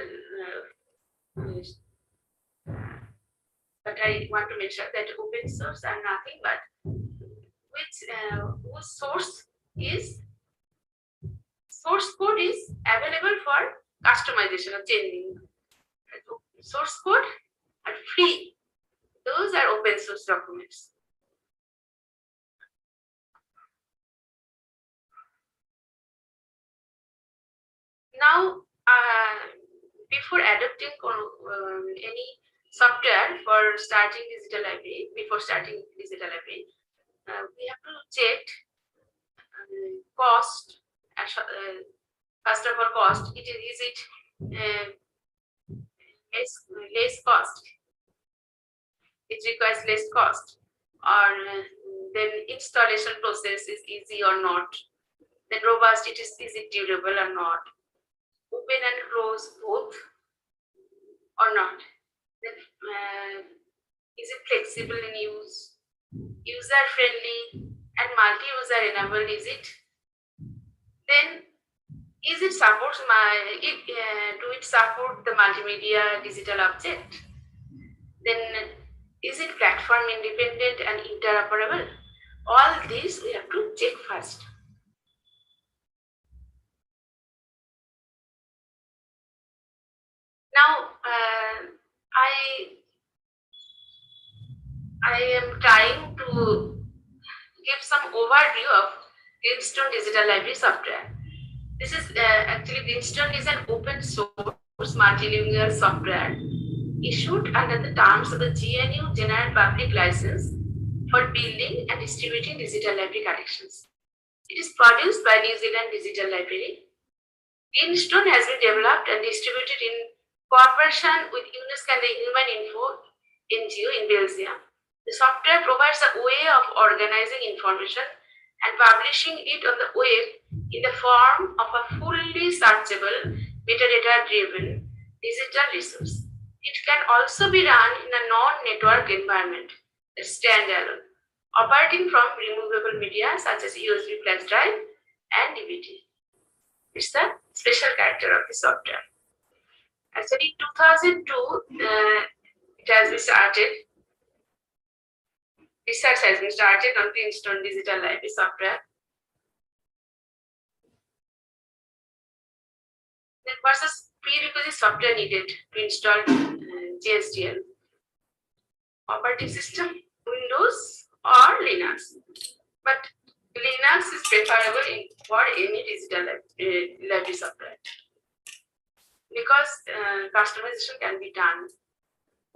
but I want to mention that open source are nothing but whose source code is available for customization or changing. Source code are free. Those are open source documents. Now, before adopting any software for starting digital library, we have to check cost. First of all, cost. Is it less cost? It requires less cost, or then installation process is easy or not? Then robust, is it durable or not? Open and close both or not? Then is it flexible in use, user friendly, and multi-user enabled? Is it? Then is it supports do it support the multimedia digital object? Then is it platform independent and interoperable? All these we have to check first. Now I am trying to give some overview of Greenstone Digital Library software. This is actually Greenstone is an open source multilingual software issued under the terms of the GNU General Public License for building and distributing digital library collections. It is produced by New Zealand Digital Library. Greenstone has been developed and distributed in cooperation with UNESCO and the Human Info NGO in Belgium. The software provides a way of organizing information and publishing it on the web in the form of a fully searchable, metadata-driven digital resource. It can also be run in a non-network environment, standalone, operating from removable media such as USB flash drive and DVD. It's the special character of the software. Actually, in 2002, it has been started. Research has been started on Greenstone Digital Library software. Then what's the prerequisite software needed to install GSDL? Operating system, Windows or Linux. But Linux is preferable for any digital library software because customization can be done.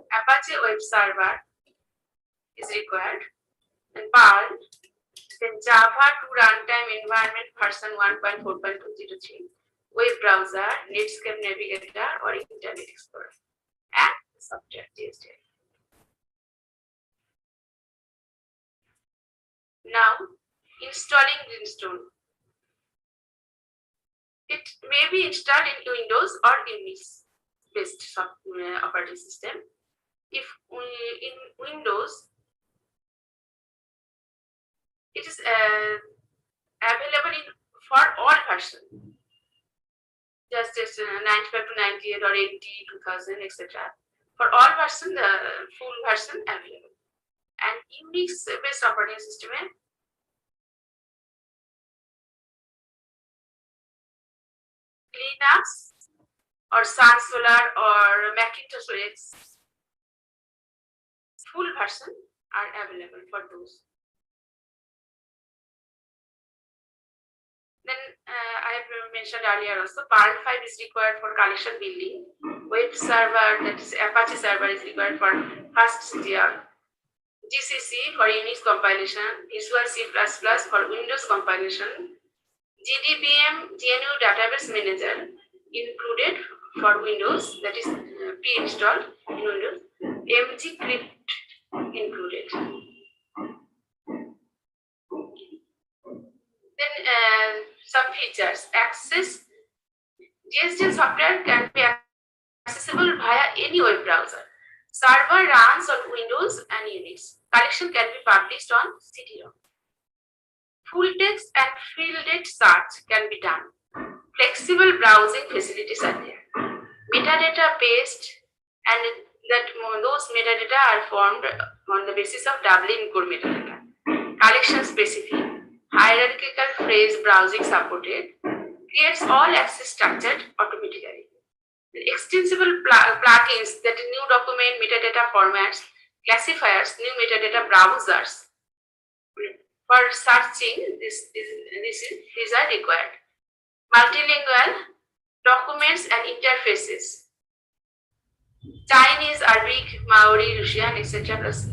Apache web server is required, and Perl, then Java to runtime environment version 1.4.203, web browser, Netscape Navigator or Internet Explorer, and software GSDL. Now, installing Greenstone. It may be installed in Windows or Unix-based operating system. If in Windows, it is available for all versions, just 95 to 98 or 80, 2000, etc. For all versions, the full version available. And Unix-based operating system, Linux or Sun Solar or Macintosh OS, full version are available for those. Then I have mentioned earlier also, Perl 5 is required for collection building. Web server, that is Apache server, is required for first tier. GCC for Unix compilation, Visual C++ for Windows compilation, GDBM GNU Database Manager included for Windows, that is pre-installed in Windows, mgcrypt included. Then some features. Access. GSDL software can be accessible via any web browser. Server runs on Windows and Unix. Collection can be published on CD-ROM. Full text and fielded search can be done. Flexible browsing facilities are there. Metadata based, and that those metadata are formed on the basis of doubling core metadata. Collection specific, hierarchical phrase browsing supported, creates all access structured automatically. Extensible plugins, that new document metadata formats, classifiers, new metadata browsers. For searching, these are required. Multilingual, documents and interfaces. Chinese, Arabic, Maori, Russian, etc. plus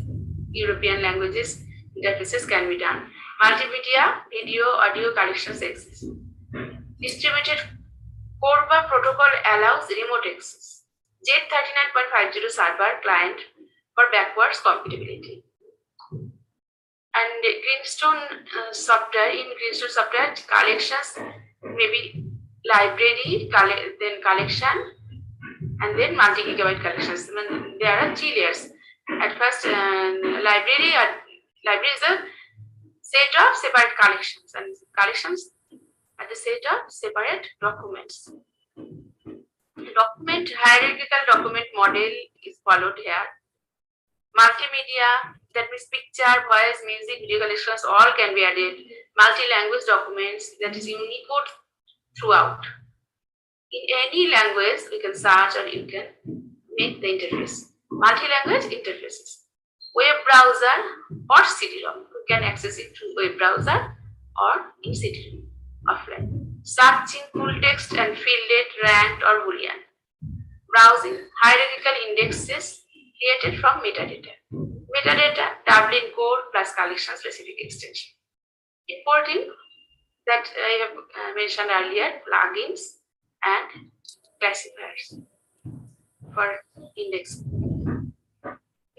European languages interfaces can be done. Multimedia, video, audio collections exist. Distributed Corba protocol allows remote access. Z39.50 server client for backwards compatibility. And Greenstone software, in Greenstone software, collections maybe library, then collection, and then multi-gigabyte collections. There are 3 layers. At first, library is a set of separate collections, and collections are the set of separate documents. Document hierarchical document model is followed here. Multimedia, that means picture, voice, music, video collections, all can be added. Multi-language documents, that is Unicode throughout. In any language, we can search or you can make the interface. Multi-language interfaces. Web browser or CD-ROM. You can access it through web browser or in CD-ROM offline. Searching full text and fielded, ranked or Boolean. Browsing hierarchical indexes created from metadata. Metadata, Dublin code plus collection specific extension. Importing, that I have mentioned earlier, plugins and classifiers for index.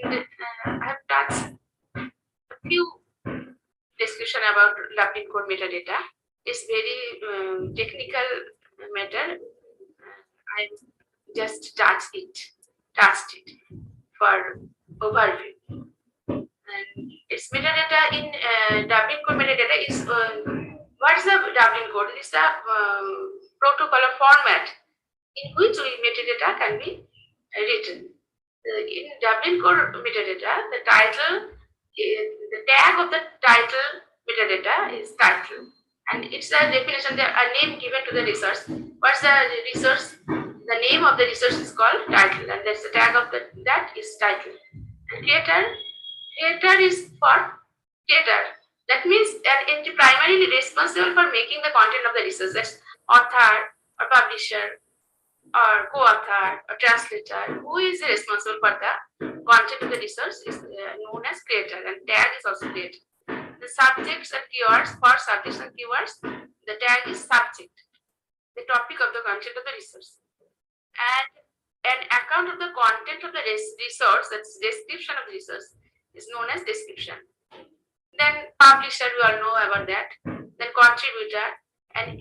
I have touched a few discussion about Dublin code metadata. It's very technical matter. I just touched it for overview. And its metadata in Dublin code metadata is what's the Dublin code? It's the protocol or format in which metadata can be written. In Dublin code metadata, the title, the tag of the title metadata is title, and it's a definition, there a name given to the resource. What's the resource? The name of the resource is called title, and that's the tag of that is title. And creator is for creator. That means an entity primarily responsible for making the content of the resource. That's author or publisher or co-author or translator. Who is responsible for the content of the resource is known as creator, and tag is also creator. The subjects and keywords, for subjects and keywords, the tag is subject, the topic of the content of the resource. And an account of the content of the resource, that's description of the resource, is known as description. Then publisher, we all know about that. Then contributor, an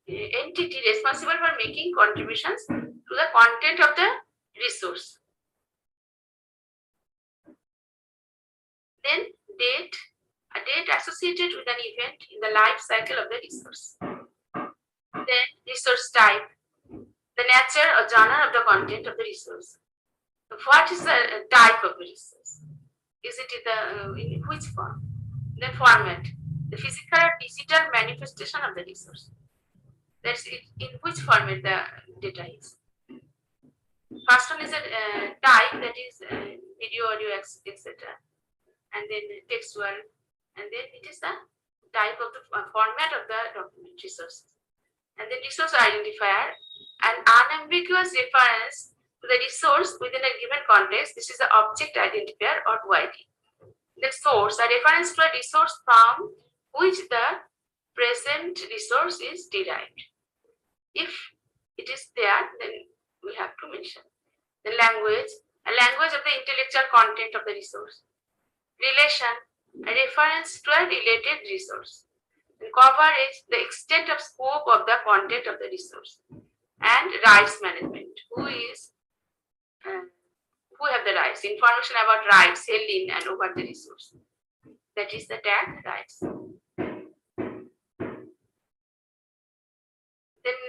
entity responsible for making contributions to the content of the resource. Then date, a date associated with an event in the life cycle of the resource. Then resource type, the nature or genre of the content of the resource. What is the type of the resource? Is it in which form? Then format, the physical or digital manifestation of the resource. That's it, in which format the data is. First one is a type, that is video, audio, etc. And then textual, and then it is the type of the format of the document resource. And the resource identifier, an unambiguous reference to the resource within a given context. This is the object identifier or OID. The source, a reference to a resource from which the present resource is derived. If it is there, then we have to mention. The language, a language of the intellectual content of the resource. Relation, a reference to a related resource. And coverage, the extent of scope of the content of the resource. And rights management, who have the rights, information about rights held in and over the resource. That is the tag rights. Then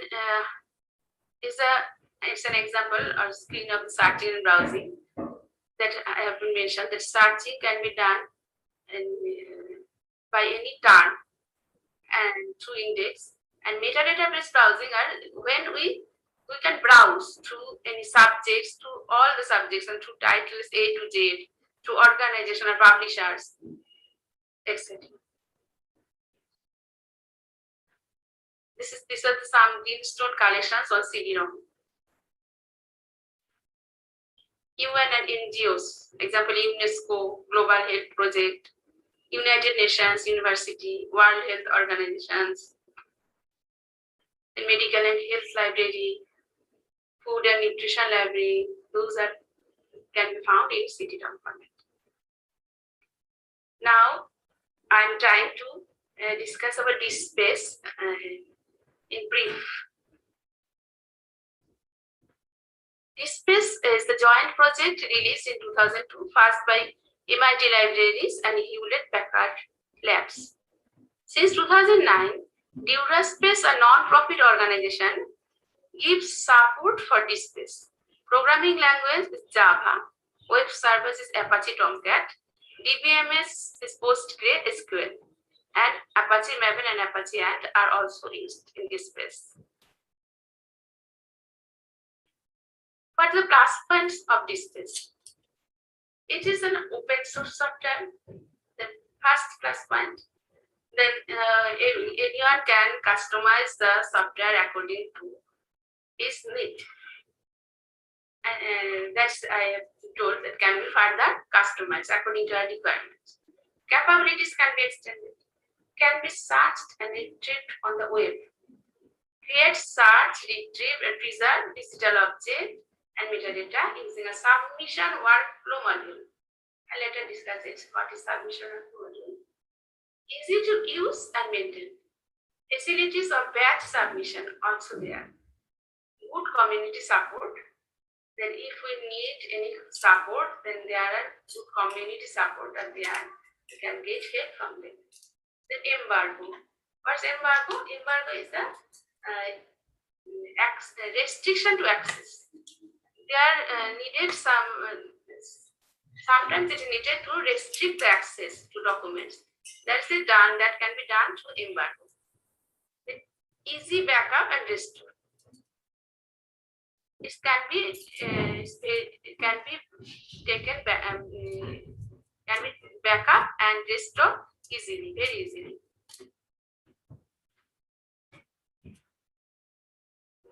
it's an example or screen of searching and browsing that I have been mentioned. That searching can be done by any term and through index, and metadata based browsing are when we can browse through any subjects, through all the subjects, and through titles A to Z, through organization or publishers, etc. These are some greenstone collections on CD-ROM. UN and NGOs, example UNESCO, Global Health Project, United Nations, University, World Health Organizations, and Medical and Health Library, Food and Nutrition Library, those are can be found in CD-ROM format. Now, I'm trying to discuss about Dspace in brief. Dspace is the joint project released in 2002, first by MIT Libraries and Hewlett-Packard Labs. Since 2009, Dspace, a non-profit organization, gives support for Dspace. Programming language is Java, web service is Apache Tomcat, DBMS is PostgreSQL, and Apache Maven and Apache Ant are also used in Dspace. What are the plus points of Dspace? It is an open source software. The first plus point. Then anyone can customize the software according to his need. And that's I have told that can be further customized according to our requirements. Capabilities can be extended. Can be searched and retrieved on the web. Create, search, retrieve, and preserve digital object and metadata using a submission workflow module. I'll later discuss it. What is submission workflow module? Easy to use and maintain. Facilities of batch submission also there. Good community support. Then if we need any support, then there are good community support are there. We can get help from them. Then embargo. What's embargo? Embargo is the restriction to access. There needed sometimes it is needed to restrict the access to documents. That can be done through embargo. Then easy backup and restore. It can be taken back, can be backup and restore easily, very easily.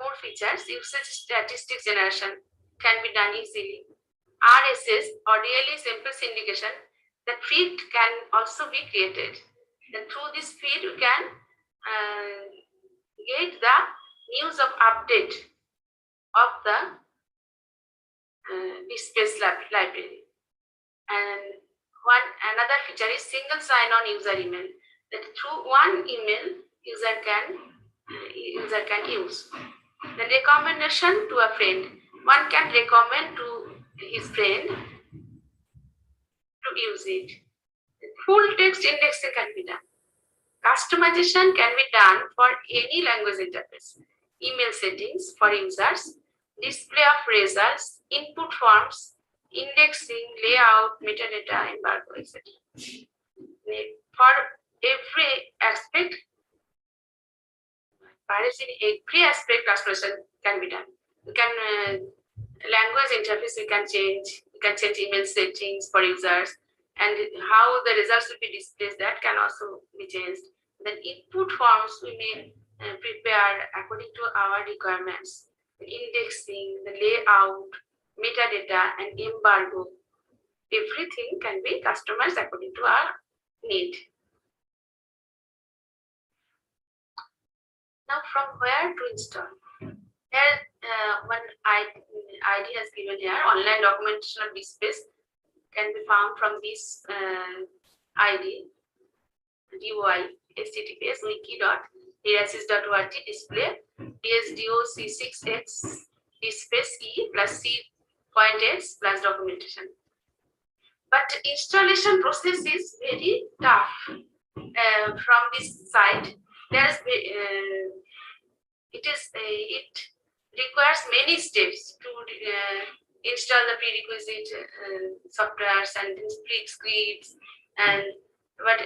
More features: usage statistics generation can be done easily. RSS or really simple syndication, the feed can also be created. Then through this feed, we can get the news of update of the Dspace library. And another feature is single sign-on user email. That through one email, user can use. The recommendation to a friend. One can recommend to his friend to use it. Full text indexing can be done. Customization can be done for any language interface. Email settings for users, display of results, input forms, indexing, layout, metadata, embargo, etc. For every aspect, customization can be done. You can language interface we can change. You can change email settings for users, and how the results will be displayed, that can also be changed. Then input forms we may prepare according to our requirements. The indexing, the layout, metadata, and embargo. Everything can be customized according to our need. Now, from where to install? Here, one ID has given here. Online documentation of Dspace can be found from this ID. DOI https wiki.dspace.org display dsdoc6x dspace e plus c.x plus documentation. But installation process is very tough. From this side, there's it requires many steps to install the prerequisite softwares and scripts, and but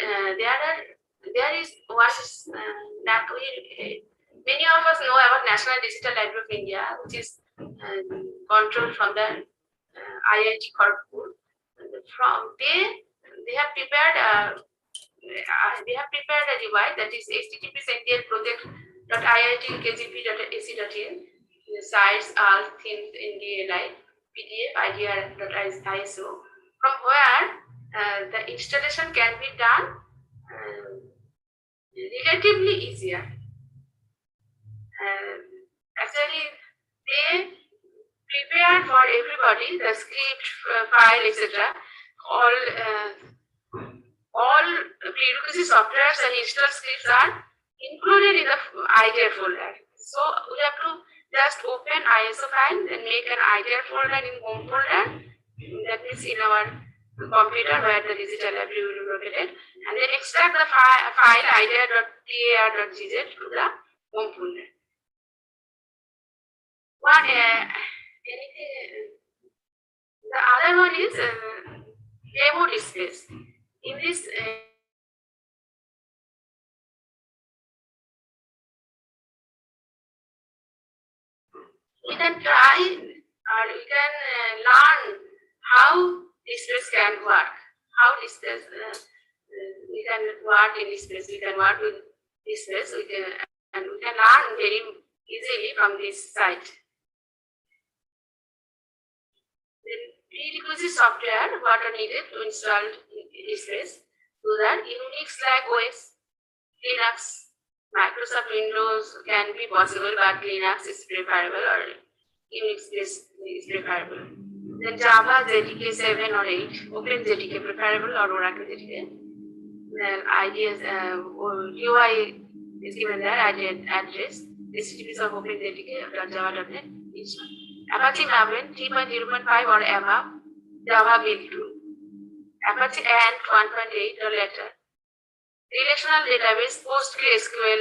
there is one many of us know about National Digital Library of India, which is controlled from the IIT Kharagpur. From there, they have prepared a device that is HTTP Sentinel project .iitkgp.ac.in, the sites are themes in DLI, PDF, IDR.iso, from where the installation can be done relatively easier. Actually, they prepare for everybody the script, file, etc. All prerequisite softwares and installed scripts are included in the IDR folder. So we have to just open ISO file and make an IDR folder in home folder. That means in our computer where the digital library will be located, and then extract the file idr.tar.gz to the home folder. The other one is demo Dspace. In this we can try or we can learn how Dspace can work. How Dspace we can work in Dspace. We can work with Dspace. We can learn very easily from this site. Then prerequisite software what are needed to install Dspace. So that Unix like OS, Linux, Microsoft Windows can be possible, but Linux is preferable or Unix is preferable. Then Java, JDK 7 or 8, Open JDK preferable or Oracle JDK. Then IDS, UI is given there, ID address, HTTPs of Open JDK.java.net. Apache Maven 3.0.5 or above, Java build 2. Apache Ant 1.8 or later. Relational database PostgreSQL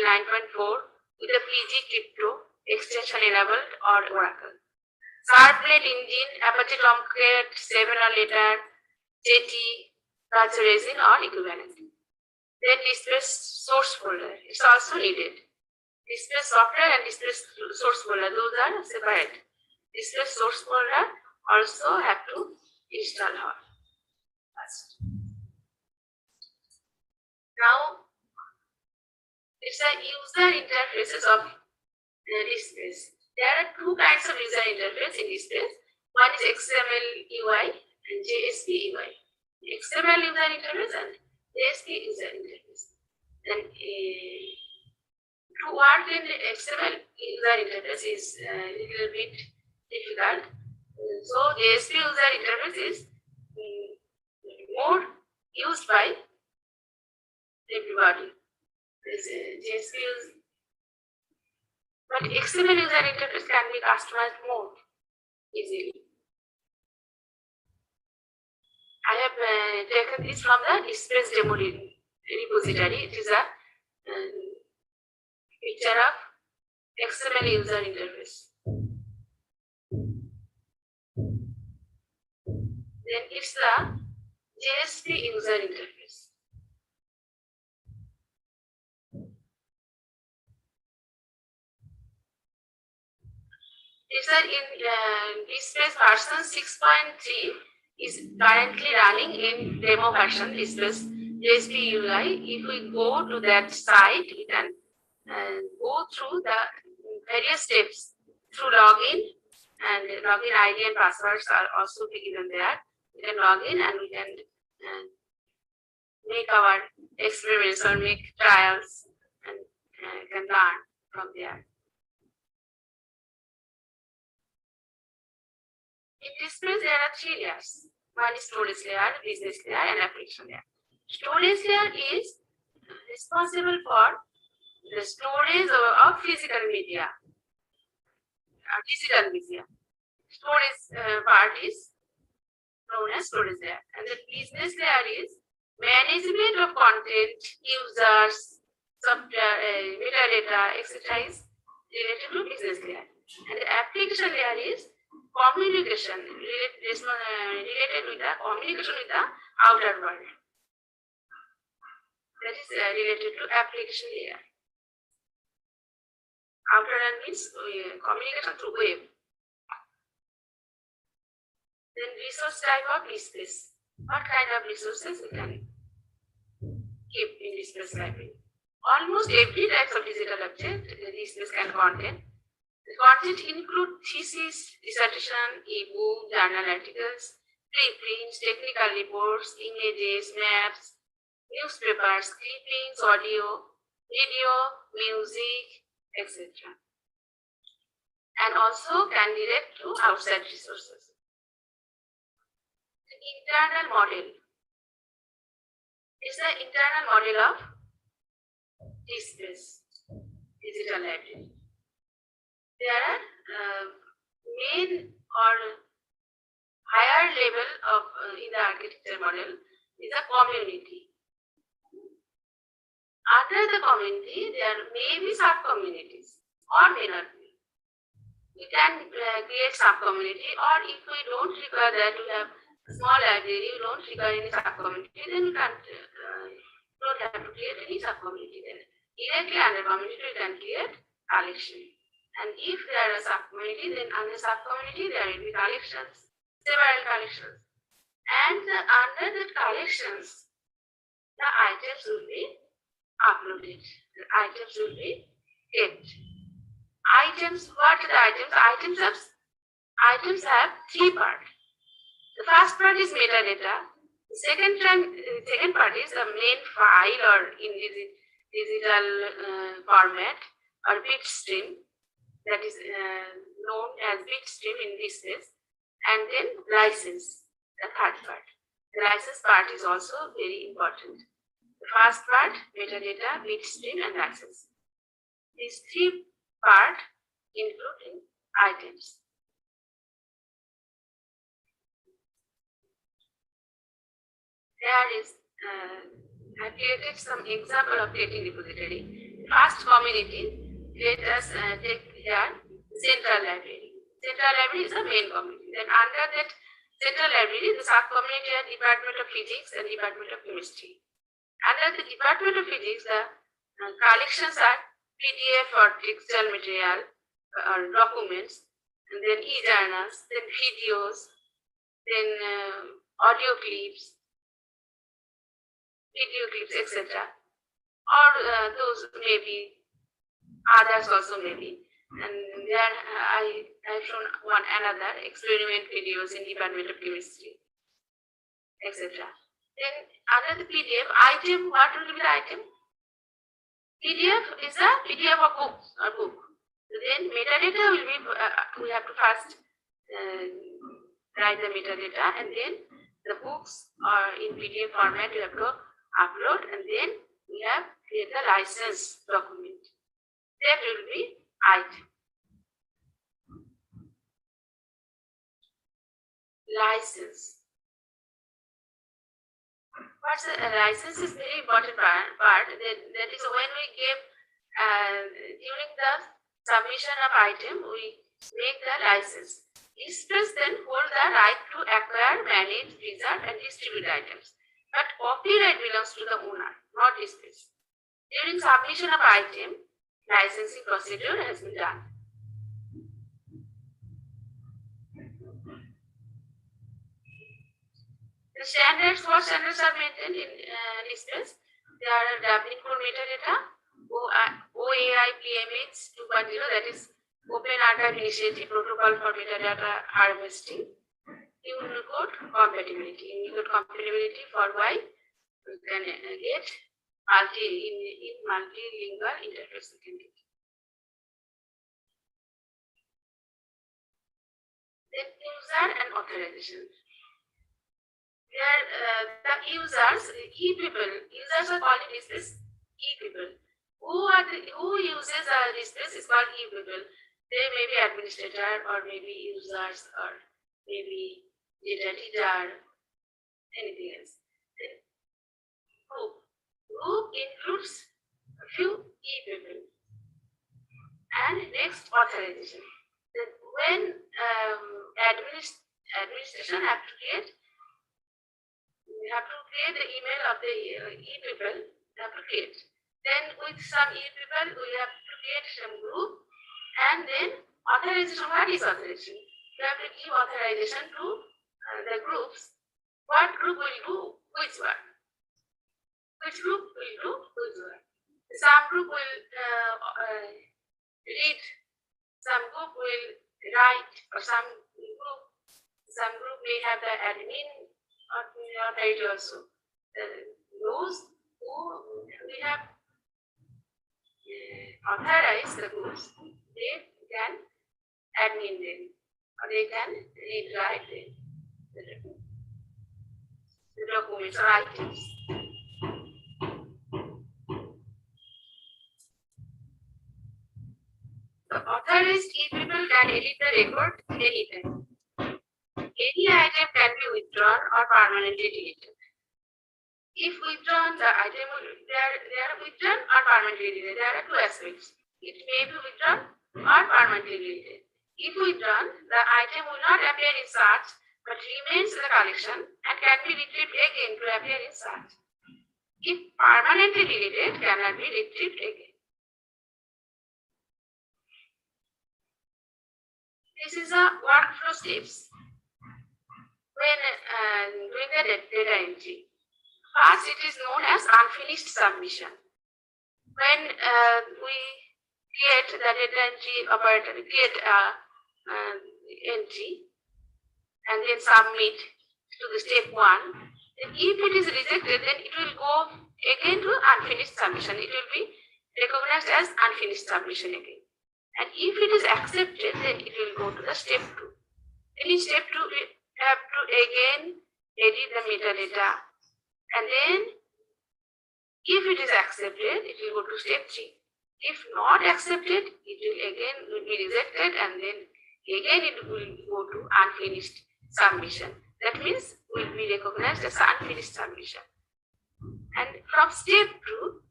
9.4 with a PG crypto extension enabled or Oracle. Servlet engine Apache Tomcat 7 or later, JT, Resin or equivalent. Then Dspace source folder, it's also needed. Dspace software and Dspace source folder, those are separate. Dspace source folder also have to install first. Now, it's a user interfaces of Dspace. There are two kinds of user interface in Dspace. One is XML UI and JSP UI. XML user interface and JSP user interface. Then to work in XML user interface is a little bit difficult. So JSP user interface is more used by everybody. JSP but XML user interface can be customized more easily. I have taken this from the Dspace demo repository. It is a picture of XML user interface. Then it's the JSP user interface. It's in Dspace version 6.3 is currently running in demo version Dspace JSP UI. If we go to that site, we can go through the various steps through login, and login ID and passwords are also given there. We can log in and we can make our experiments or make trials and can learn from there. In Dspace, there are three layers. One is storage layer, business layer, and application layer. Storage layer is responsible for the storage of physical media, digital media. Storage part is known as storage layer. And the business layer is management of content, users, software, metadata, etc. is related to business layer. And the application layer is communication related with the communication with the outer world. That is related to application layer. Outer world means communication through web. Then resource type of Dspace. What kind of resources we can keep in Dspace library? almost every type of digital object Dspace can contain. The content include thesis, dissertation, e-book, journal articles, preprints, technical reports, images, maps, newspapers, clippings, audio, video, music, etc. And also can direct to outside resources. The internal model is the internal model of Dspace digital library. There are main or higher level of in the architecture model is a community. Under the community, there may be sub-communities or may not be. We can create sub-community, or if we don't require that, we have a small library, we don't require any sub-community, then we can't, don't have to create any sub-community. Then directly under community, we can create collection. And if there are sub-community, then under sub-community, there will be collections, several collections. And under the collections, the items will be uploaded. The items will be kept. Items, what are the items? Items have three parts. The first part is metadata. The second part is the main file or in digital format or bit stream, that is known as bit stream in Dspace, and then license, the third part. The license part is also very important. The first part, metadata, bit stream, and license. These three parts including items. There is, I created some example of creating repository. First community, let us take here central library. Central library is the main community. Then under that central library, the sub-community are Department of Physics and Department of Chemistry. Under the Department of Physics, the collections are PDF or textual material or documents, and then e-journals, then videos, then audio clips, video clips, etc. Or those maybe, others also maybe. And there I've shown one another experiment videos in Department of Chemistry, etc. Then under the PDF, item, what will be the item? PDF is a PDF of books or book. Then metadata will be, we have to first write the metadata, and then the books are in PDF format, we have to upload, and then we have create the license document. That will be item. License. What's the license is very important part. That is when we give during the submission of item, we make the license. Dspace then hold the right to acquire, manage, preserve, and distribute items. But copyright belongs to the owner, not Dspace. During submission of item, licensing procedure has been done. The standards, what standards are maintained in Dspace? There are Dublin Core metadata, OAI PMH 2.0, that is Open Archive Initiative Protocol for Metadata Harvesting. Unicode compatibility. Unicode compatibility for why we can get multilingual interface. Then user and authorization. There, the users, e-people, users are called Dspace e-people. Who uses Dspace is called e-people. They may be administrator or maybe users or maybe data teacher, anything else. Then group. Group includes a few e-people. And next, authorization. Then when administration have to create, we have to create the email of the e-people, we have to create. Then with some e-people, we have to create some group, and then authorization. What is authorization? We have to give authorization to the groups. What group will do which one? Which group will do which one? Some group will read, some group will write, or some group may have the admin authority also. Those who we have authorized the groups, they can admin them, or they can read, write the documents or items. The authorized people can edit the record anytime. Any item can be withdrawn or permanently deleted. If withdrawn, the item will they are withdrawn or permanently deleted. There are two aspects. It may be withdrawn or permanently deleted. If withdrawn, the item will not appear in search but remains in the collection and can be retrieved again to appear in search. If permanently deleted, cannot be retrieved again. This is a workflow steps when doing the data entry. First, it is known as unfinished submission. When we create the data entry operator, create entry and then submit to the step 1, then if it is rejected, then it will go again to unfinished submission. It will be recognized as unfinished submission again. And if it is accepted, then it will go to the step 2. Then in step 2, we have to again edit the metadata. And then if it is accepted, it will go to step 3. If not accepted, it will be rejected, and then again it will go to unfinished submission. That means will be recognized as unfinished submission. And from step 2,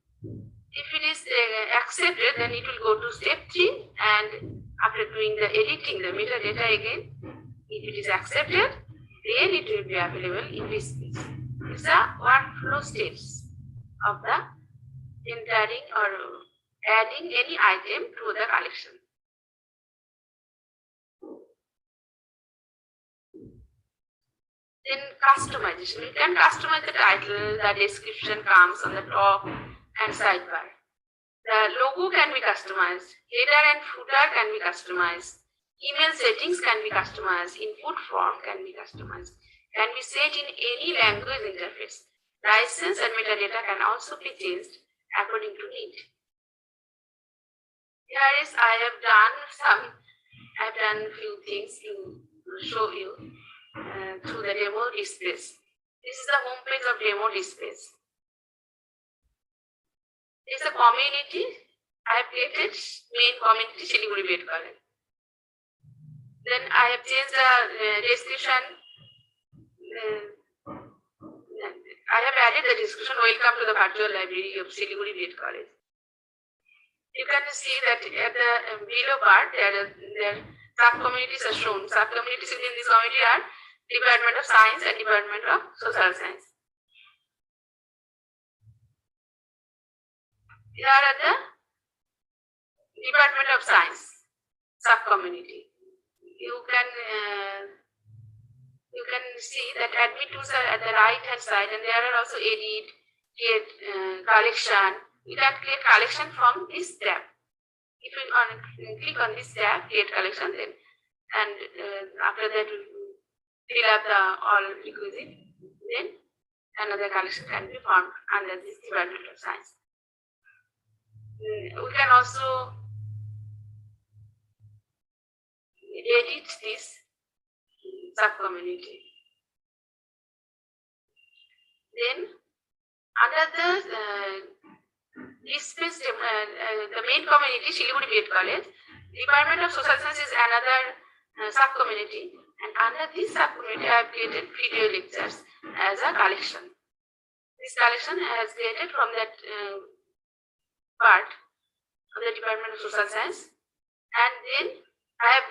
if it is accepted, then it will go to step 3, and after doing the editing the metadata again, if it is accepted, then it will be available in Dspace. These are workflow steps of the entering or adding any item to the collection. Then customization. You can customize the title, the description comes on the top and sidebar. The logo can be customized, header and footer can be customized, email settings can be customized, input form can be customized, can be set in any language interface. License and metadata can also be changed according to need. Here is I have done few things to show you through the demo Dspace. This is the home page of demo Dspace. This is a community. I have created main community Siliguri Bed College. Then I have changed the description. I have added the description, welcome to the virtual library of Siliguri Bed College. You can see that at the below part, there sub-communities are shown. Sub-communities within this community are Department of Science and Department of Social Science. Here are the Department of Science sub-community. You can see that admin tools are at the right hand side, and there are also edit, create collection. You can create collection from this tab. If you click on this tab, create collection, then and after that fill up the all requisite, then another collection can be formed under this Department of Science. We can also edit this sub-community. Then under the Dspace, the main community, Siliguri Bed College, Department of Social Science is another sub-community, and under this sub-community I have created video lectures as a collection. This collection has created from that part of the Department of Social Science, and then I have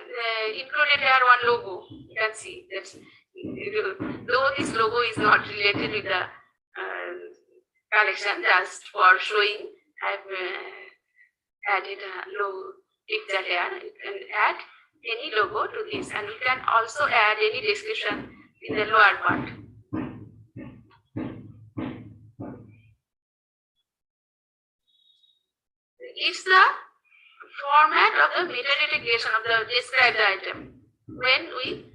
included here one logo. You can see that though this logo is not related with the collection, just for showing, I have added a logo picture here. You can add any logo to this, and you can also add any description in the lower part. It's the format of the metadata creation of the described item. When we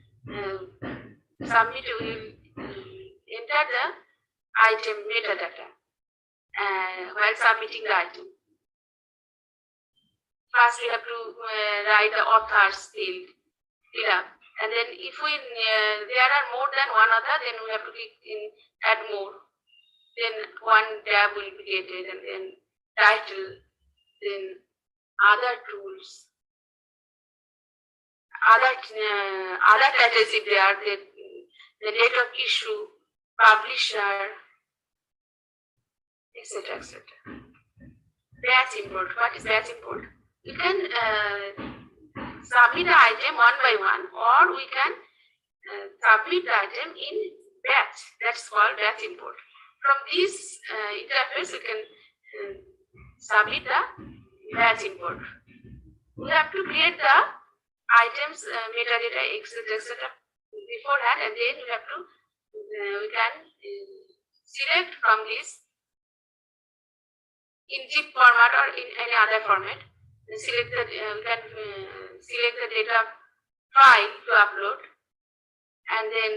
submit, we will enter the item metadata while submitting the item. First, we have to write the author's field up, and then if we there are more than one author, then we have to click in add more. Then one tab will be created, and then title, then other tools, other titles if they are the date of issue, publisher, etc. etc. Batch import. What is batch import? You can submit the item one by one, or we can submit the item in batch. That's called batch import. From this interface, we can submit the batch import. We have to create the items metadata etc. beforehand, and then we have to we can select from this in zip format or in any other format. Select the we can select the data file to upload, and then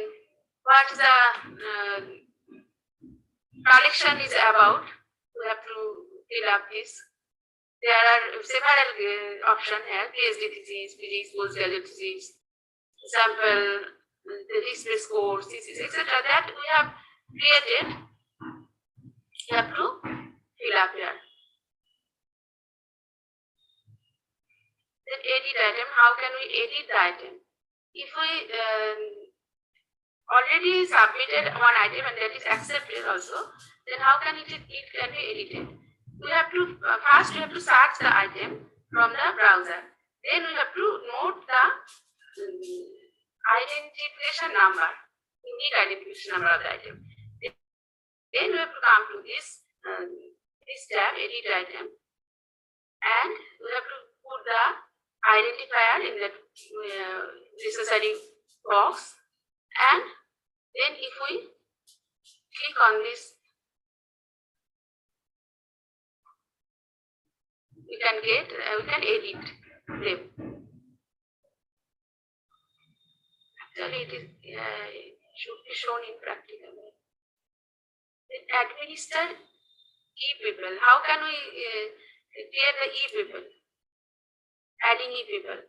what the collection is about. We have to fill up this. There are several options here: PhD disease, physics, postgraduate disease, sample, the Dspace course, etc. That we have created. You have to fill up here. Then edit item. How can we edit the item? If we already submitted one item and that is accepted also, then how can it can be edited? We have to first we have to search the item from the browser. Then we have to note the identification number, unique identification number of the item. Then we have to come to this tab, edit item, and we have to put the identifier in the necessary box, and then if we click on this, we can edit them. Actually, it is should be shown in practical way. Then administer e-people. How can we create the e-people? Adding e-people.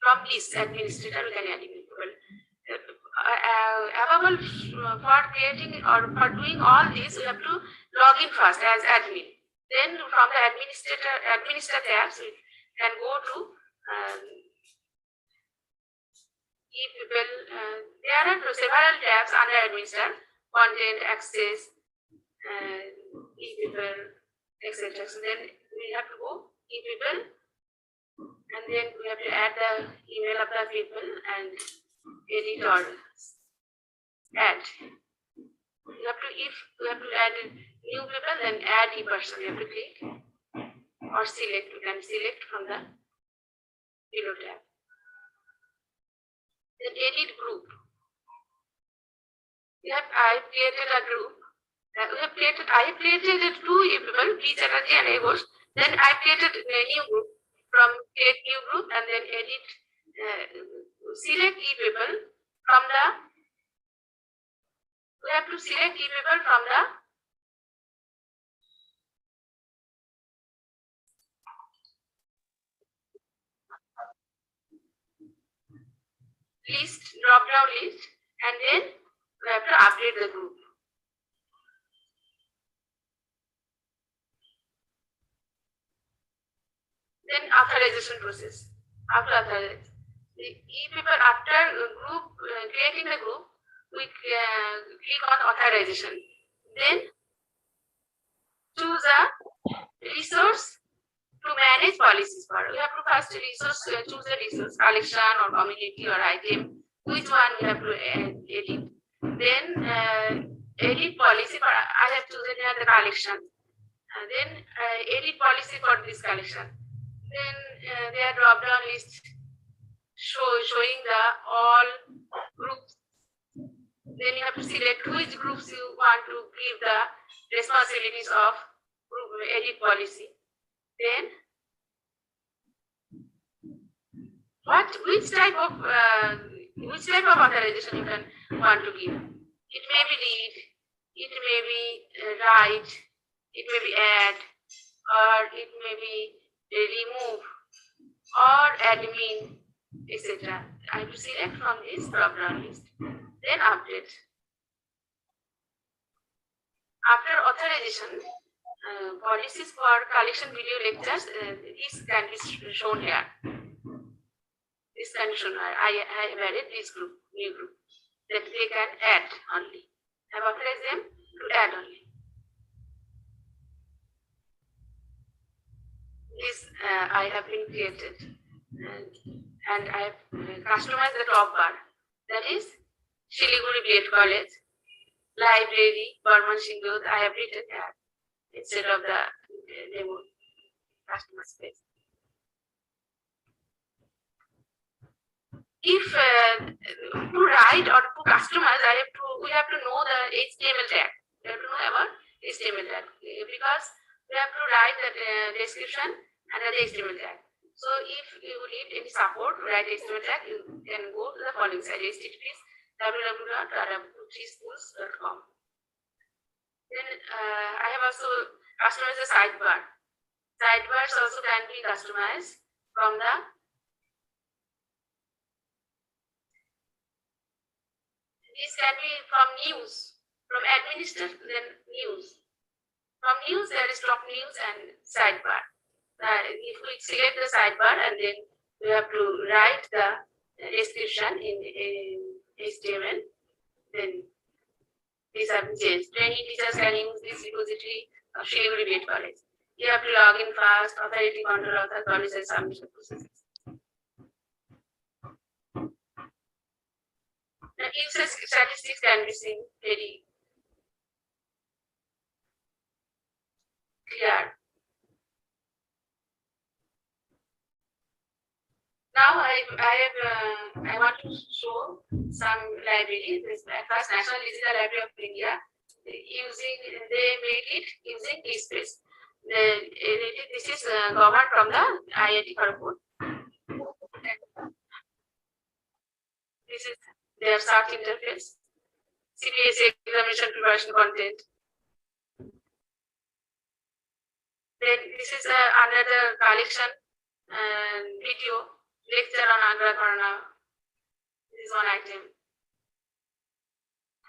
From this administrator, we can add e-people. Available for creating or for doing all this, we have to log in first as admin. Then from the administrator tabs, we can go to e-people. There are several tabs under administrator: content, access, e-people, etc. So then we have to go e-people, and then we have to add the email of the people and edit or add. We have to add new people, then add e-person. You have to click or select. You can select from the below tab. Then edit group. I have created a group. I have created two people, P. Chatterjee and Aghosh. Then I created a new group. From create new group and then edit, select e-people from the, we have to select e-people from the list, drop down list, and then we have to update the group. Then authorization process. After authorization, the e-people after group creating the group, we click on authorization. Then choose a resource to manage policies for. We have to first choose a resource, collection or community or item. Which one we have to edit? Then edit policy for. I have chosen here the collection. Then edit policy for this collection. Then there are drop down list showing the all groups. Then you have to select which groups you want to give the responsibilities of group edit policy. Then which type of authorization you can want to give. It may be read, it may be write, it may be add, or it may be remove, or admin, etc. I have to select from this drop-down list, then update. After authorization, policies for collection video lectures, this can be shown here. This can be shown here. I have added this group, new group, that they can add only. I have authorized them to add only. This I have been created, and I have customized the top bar. That is Shiliguri B.Ed College, Library, Burman Shinglod. I have written here instead of the demo customer space. If to write or to customize, we have to know the HTML tag. We have to know about HTML tag because we have to write the description and the HTML tag. So if you need any support to write HTML tag, you can go to the following site: https://www.dspace.com. Then I have also customized the sidebar. Sidebars also can be customized from the this can be from news, from administer, then news. From news, there is top news and sidebar. If we select the sidebar and then we have to write the description in HTML, then these have been changed. Training teachers can use this repository of Shiliguri B.Ed College. You have to log in first, authority control author, policy and submission processes. The user statistics can be seen very clear. Now I want to show some libraries. This first National Digital Library of India. They made it using Dspace. This is governed from the IIT Kharagpur. This is their search interface. CBSE examination preparation content. Then this is another collection video lecture on Agra Corona. This is one item.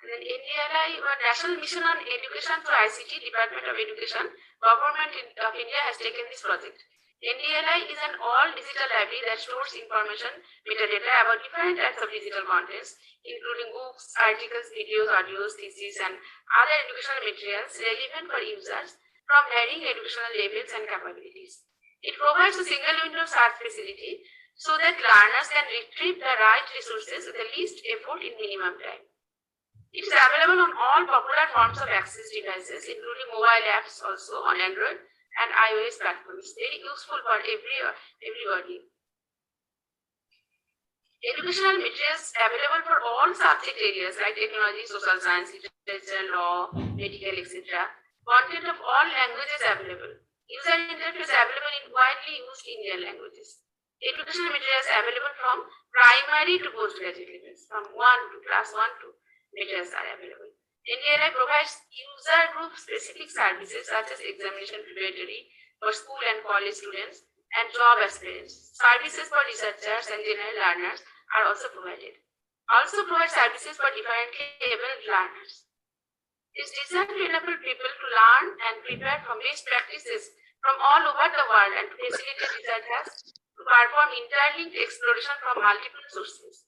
And then NDLI, National Mission on Education through ICT, Department of Education, Government of India has taken this project. NDLI is an all-digital library that stores information, metadata about different types of digital contents, including books, articles, videos, audios, theses, and other educational materials relevant for users from varying educational levels and capabilities. It provides a single window search facility so that learners can retrieve the right resources with the least effort in minimum time. It is available on all popular forms of access devices, including mobile apps also on Android and iOS platforms. Very useful for everybody. Educational materials available for all subject areas like technology, social science, literature, law, medical, etc. Content of all languages available. User interface available in widely used Indian languages. Educational materials available from primary to postgraduate levels, from class 1 to materials are available. NDLI provides user group specific services such as examination preparatory for school and college students and job aspirants. Services for researchers and general learners are also provided. Also provides services for differently abled learners. It is designed to enable people to learn and prepare from best practices from all over the world and to facilitate researchers to perform interlinked exploration from multiple sources.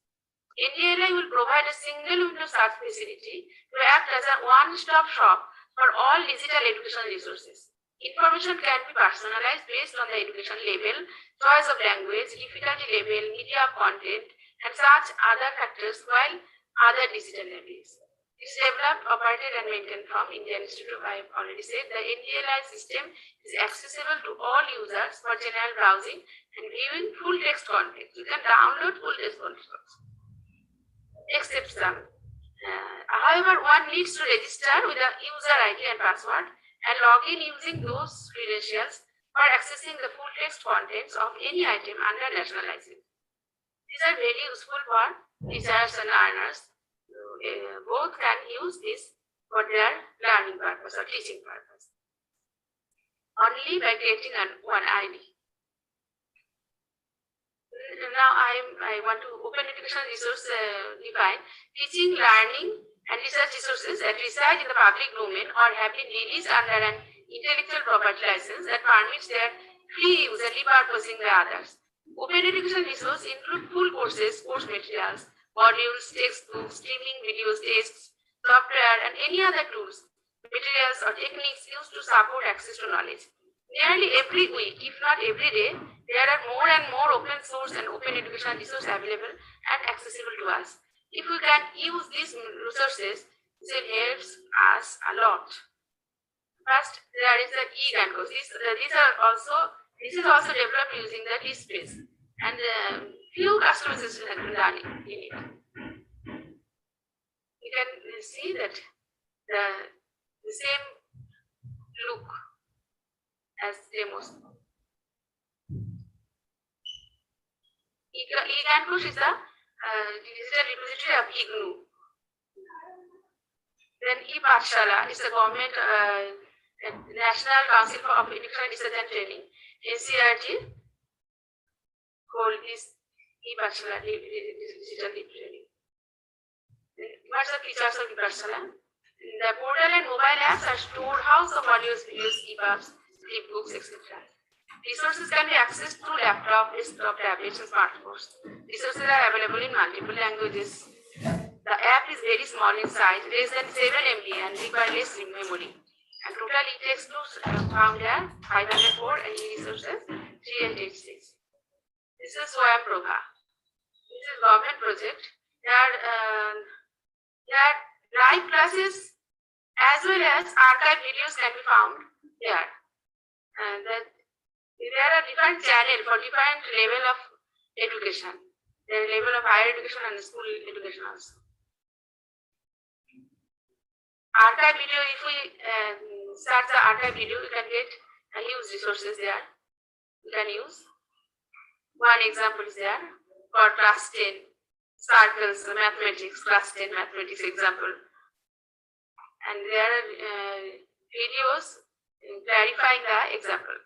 NDLI will provide a single window search facility to act as a one-stop shop for all digital educational resources. Information can be personalized based on the education level, choice of language, difficulty level, media of content, and such other factors, while other digital libraries. It is developed, operated, and maintained from Indian Institute of, I have already said, the NDLI system is accessible to all users for general browsing and viewing full text content. You can download full text content except some. However, one needs to register with a user ID and password and log in using those credentials for accessing the full text contents of any item under national license. These are very useful for teachers and learners. Both can use this for their learning purpose or teaching purpose. Only by creating one ID. Now I want to open educational resource define teaching, learning, and research resources that reside in the public domain or have been released under an intellectual property license that permits their free use and repurposing by others. Open educational resources include full courses, course materials, modules, textbooks, streaming videos, tests, software, and any other tools, materials, or techniques used to support access to knowledge. Nearly every week, if not every day, there are more and more open source and open educational resources available and accessible to us. If we can use these resources, it helps us a lot. First, there is the e-learn course. This is also developed using the Dspace, and few customizations have been done in it. You can see that the same look as demos. E-learn course is the digital repository of IGNU. Then e-Pathshala is the government National Council of Educational Research and Training, NCERT, called this e-Pathshala digital library. What's the features of e-Pathshala? The portal and mobile apps are storehouse of audios, videos, e-books, flipbooks, etc. Resources can be accessed through laptop, desktop, tablets, and smartphones. Resources are available in multiple languages. The app is very small in size, less than 7 MB, and requires less memory. And total e-text tools found there 504 and e-resources 386. This is SWAYAM Prabha. This is government project. There are live classes as well as archive videos can be found there. And there are different channels for different level of education. There are level of higher education and school education also. Archive video, if we search the archive video, you can get huge resources there. You can use. One example is there for class 10, circles, mathematics, class 10 mathematics example. And there are videos clarifying the example.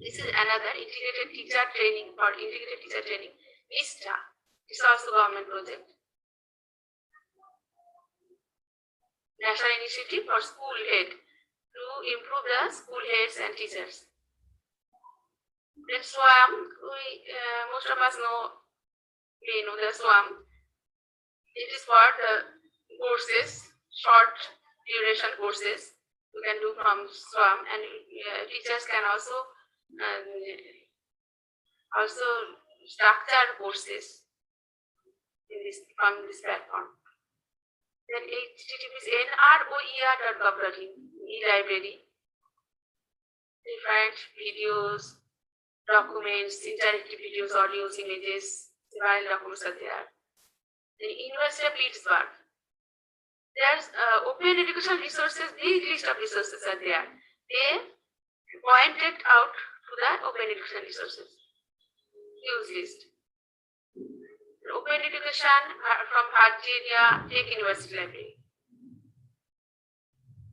This is another integrated teacher training for integrated teacher training, ISTA. It's also government project. National Initiative for School Head to improve the school heads and teachers. Then SWAM, most of us know, we know the SWAM. It is for the courses, short duration courses you can do from SWAM, and teachers can also structure courses in this from this platform. Then HTTP is nroer.gov.in, e-library. Different videos, documents, interactive videos, audios, images, several documents are there. The University of Pittsburgh. There's open educational resources, big list of resources are there. They pointed out to the open educational resources. Use list. Open education from Virginia Tech University Library.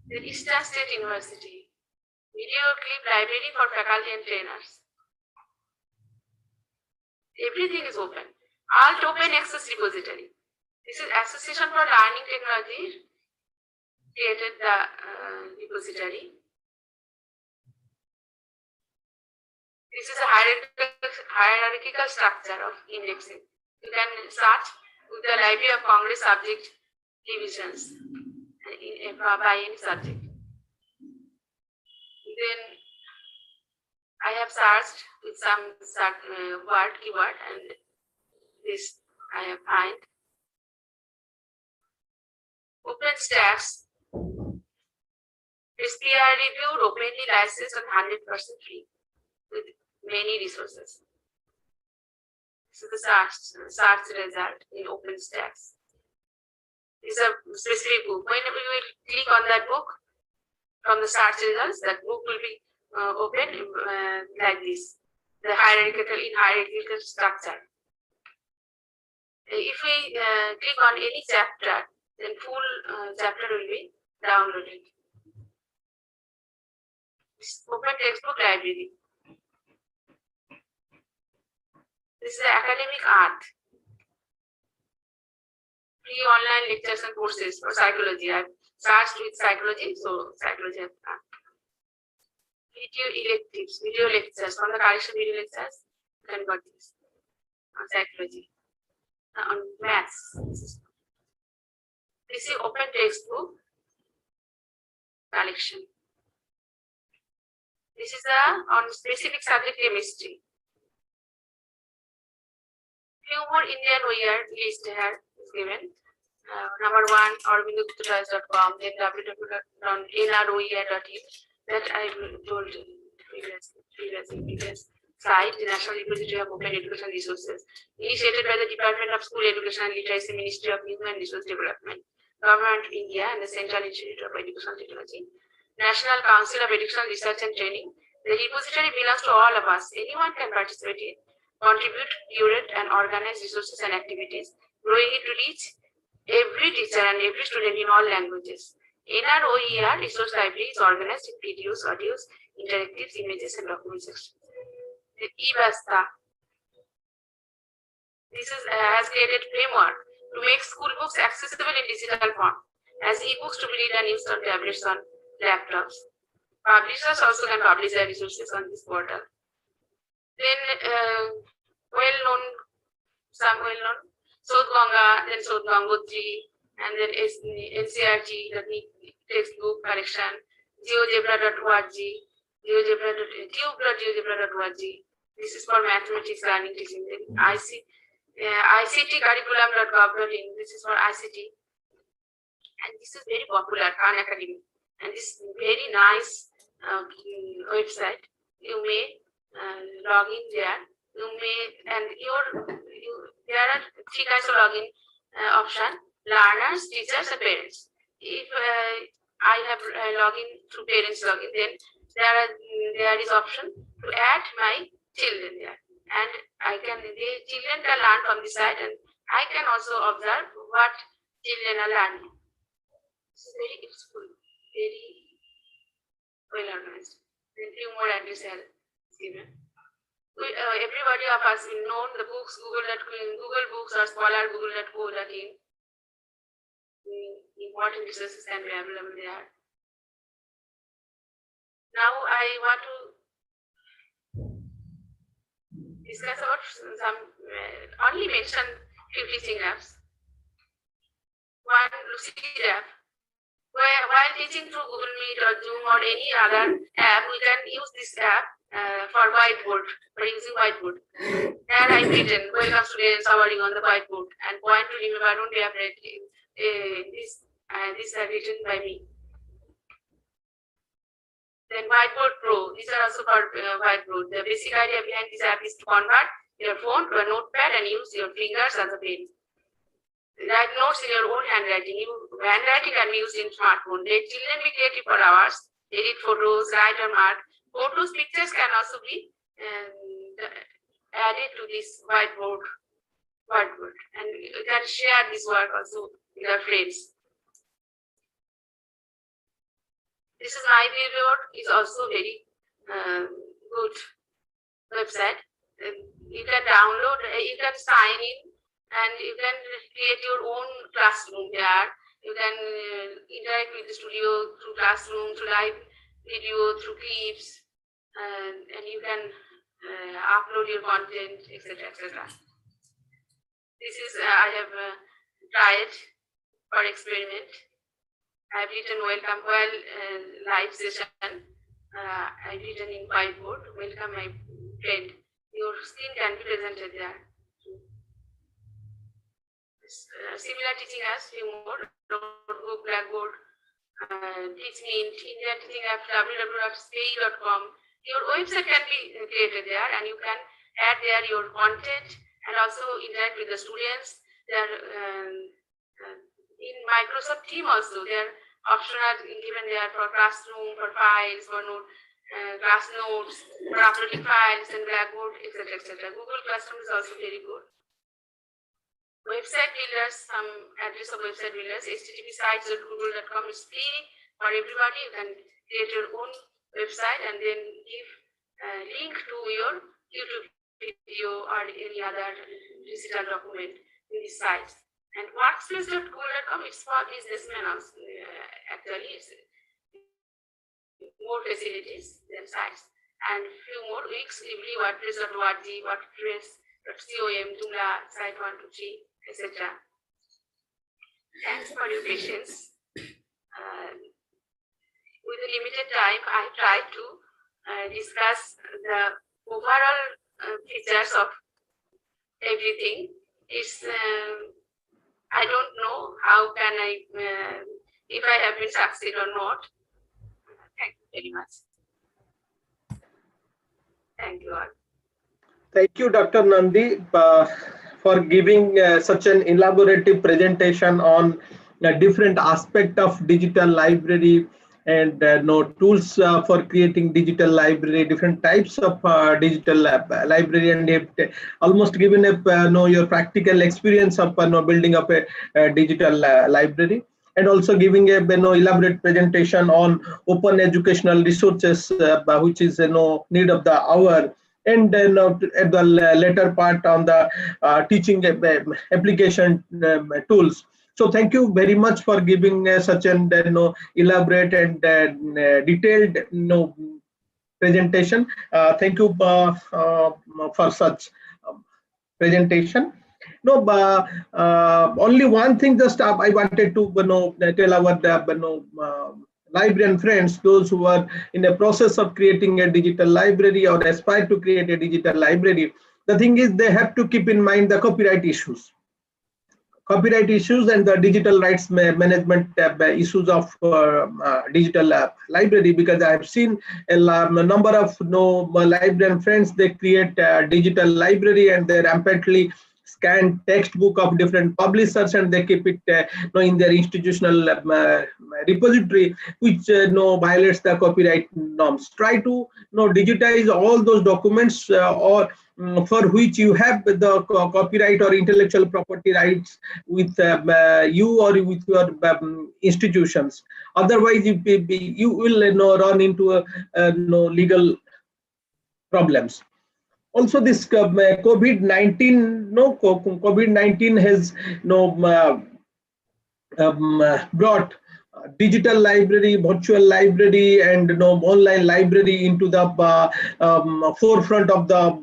The Eastern State University. Video clip library for faculty and trainers. Everything is open. Alt Open Access Repository. This is Association for Learning Technology created the repository. This is a hierarchical structure of indexing. You can search with the Library of Congress subject divisions by any subject. Then I have searched with some keyword, and this I have found. OpenStax is peer reviewed, openly licensed, and 100% free with many resources. This is the search result in OpenStax. It's a specific book. Whenever you will click on that book from the search results, that book will be open like this. the hierarchical structure. If we click on any chapter, then full chapter will be downloaded. This open textbook library. This is the academic art. Free online lectures and courses for psychology. I've searched with psychology, so psychology I've done. Video electives, video lectures, from the correction video lectures, you can got this. On psychology. On maths. This is open textbook collection. This is the on specific subject chemistry. Few more Indian year list here is given. Number 1, aurobindo.com, then www.nroer.in, that I told previous site, the National Repository of Open Education Resources, initiated by the Department of School Education and Literacy, Ministry of Human Resource Development, Government of India, and the Central Institute of Education Technology. National Council of Educational Research and Training. The repository belongs to all of us. Anyone can participate in, contribute, curate, and organize resources and activities, growing it to reach every teacher and every student in all languages. NROER Resource Library is organized in videos, audios, interactives, images, and document sections. The eBasta. This has created framework to make school books accessible in digital form, as e-books to be read and used on tablets on laptops. Publishers also can publish their resources on this portal. Then some well-known Sodh-Ganga, then Sodh-Gangotri, and then NCRT, textbook collection, GeoGebra.org, tube.geogebra.org. This is for mathematics learning teaching. Then ICT curriculum.gov.in. This is for ICT. And this is very popular, Khan Academy. And this very nice website. You may log in there. You may, and there are 3 kinds of login option: learners, teachers, and parents. If I have login through parents login, then there is option to add my children there, and the children can learn from the site, and I can also observe what children are learning. This is very useful, very well organized. Then few more address given. Everybody of us will know the books, Google Books or Scholar, google.co.in. Important resources can be available there. Now I want to discuss about some, only mention few teaching apps. One, Lucid app, where while teaching through Google Meet or Zoom or any other app, we can use this app for whiteboard, for using whiteboard. There I've written, welcome students, how are you on the whiteboard, and point to remember, don't we have read this are written by me. Then Whiteboard Pro, these are also for whiteboard. The basic idea behind this app is to convert your phone to a notepad and use your fingers as a pen. Write notes in your own handwriting. Handwriting can be used in smartphone. Let children be creative for hours, edit photos, write or mark. Photos, pictures can also be added to this whiteboard, and you can share this work also with your friends. This is my whiteboard, is also very good website. You can download, you can sign in, and you can create your own classroom there. You can interact with the studio through classroom, through live video, through clips, and you can upload your content, etc., etc. This is I have tried for experiment. I have written welcome while live session. I've written in whiteboard, welcome my friend. Your screen can be presented there. Similar teaching apps, few more, notebook, blackboard, teach me in India teaching app, www.space.com. Your website can be created there, and you can add there your content and also interact with the students. There in Microsoft Team also, there are options given there for classroom, for files, for note, class notes, for uploading files and Blackboard, etc. etc. Google Classroom is also very good. Website builders, some address of website builders, http://sites.google.com is free for everybody. You can create your own website and then give a link to your YouTube video or any other digital document in these sites. And workspace.google.com is for businessmen also, actually it's more facilities than sites. And few more weeks, every WordPress.org, WordPress.com, Joomla, site 1, 2, 3, etc. Thanks for your patience. With the limited time, I try to discuss the overall features of everything. It's I don't know how can I if I have been succeed or not. Thank you very much. Thank you all. Thank you, Dr. Nandi, for giving such an elaborative presentation on different aspect of digital library and tools for creating digital library, different types of digital library, and almost given your practical experience of building up a digital library, and also giving a elaborate presentation on open educational resources, which is need of the hour. And then at the later part on the teaching application tools. So thank you very much for giving such an elaborate and detailed presentation. Thank you for such presentation. No, only one thing just I wanted to tell our librarian friends, those who are in the process of creating a digital library or aspire to create a digital library. The thing is, they have to keep in mind the copyright issues and the digital rights management issues of digital library, because I have seen a number of librarian friends, they create a digital library and they rampantly scan textbook of different publishers and they keep it in their institutional repository, which violates the copyright norms. Try to digitize all those documents or for which you have the copyright or intellectual property rights with you or with your institutions. Otherwise, you will run into legal problems. Also, this COVID-19, COVID-19 has brought digital library, virtual library, and online library into the forefront of the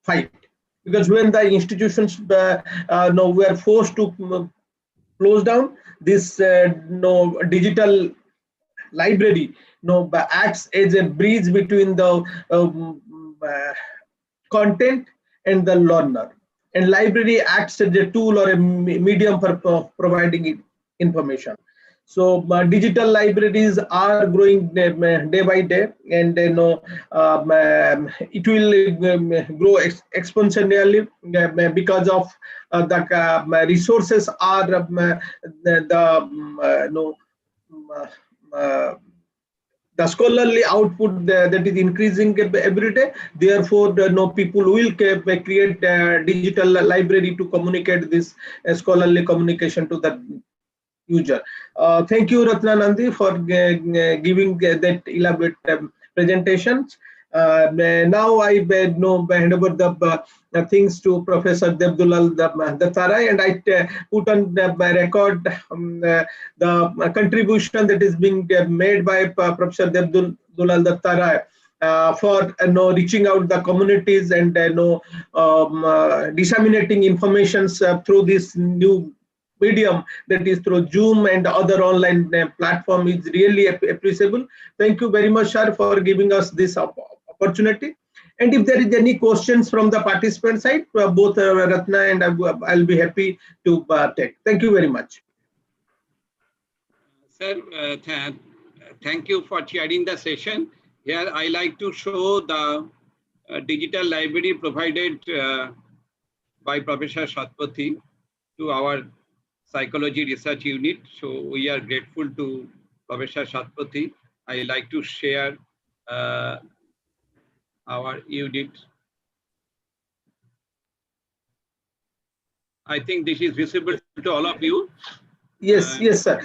fight. Because when the institutions were forced to close down, this digital library acts as a bridge between the content and the learner, and library acts as a tool or a medium for providing information. So digital libraries are growing day by day, and it will grow exponentially because of the resources are the scholarly output that is increasing every day. Therefore, people will create a digital library to communicate this scholarly communication to the user. Thank you, Ratna Nandi, for giving that elaborate presentations. Now I hand over the things to Professor Devdulal Dattarai, and I put on the record the contribution that is being made by Professor Devdulal Dattarai for reaching out the communities and disseminating informations through this new medium, that is through Zoom and other online platform, is really appreciable. Thank you very much, sir, for giving us this opportunity. And if there is any questions from the participant side, both Ratna and I'll be happy to take. Thank you very much. Sir, thank you for chairing the session. Here I like to show the digital library provided by Professor Satpathy to our psychology research unit. So we are grateful to Professor Satpathy. I like to share our unit. I think this is visible to all of you. Yes, yes, sir.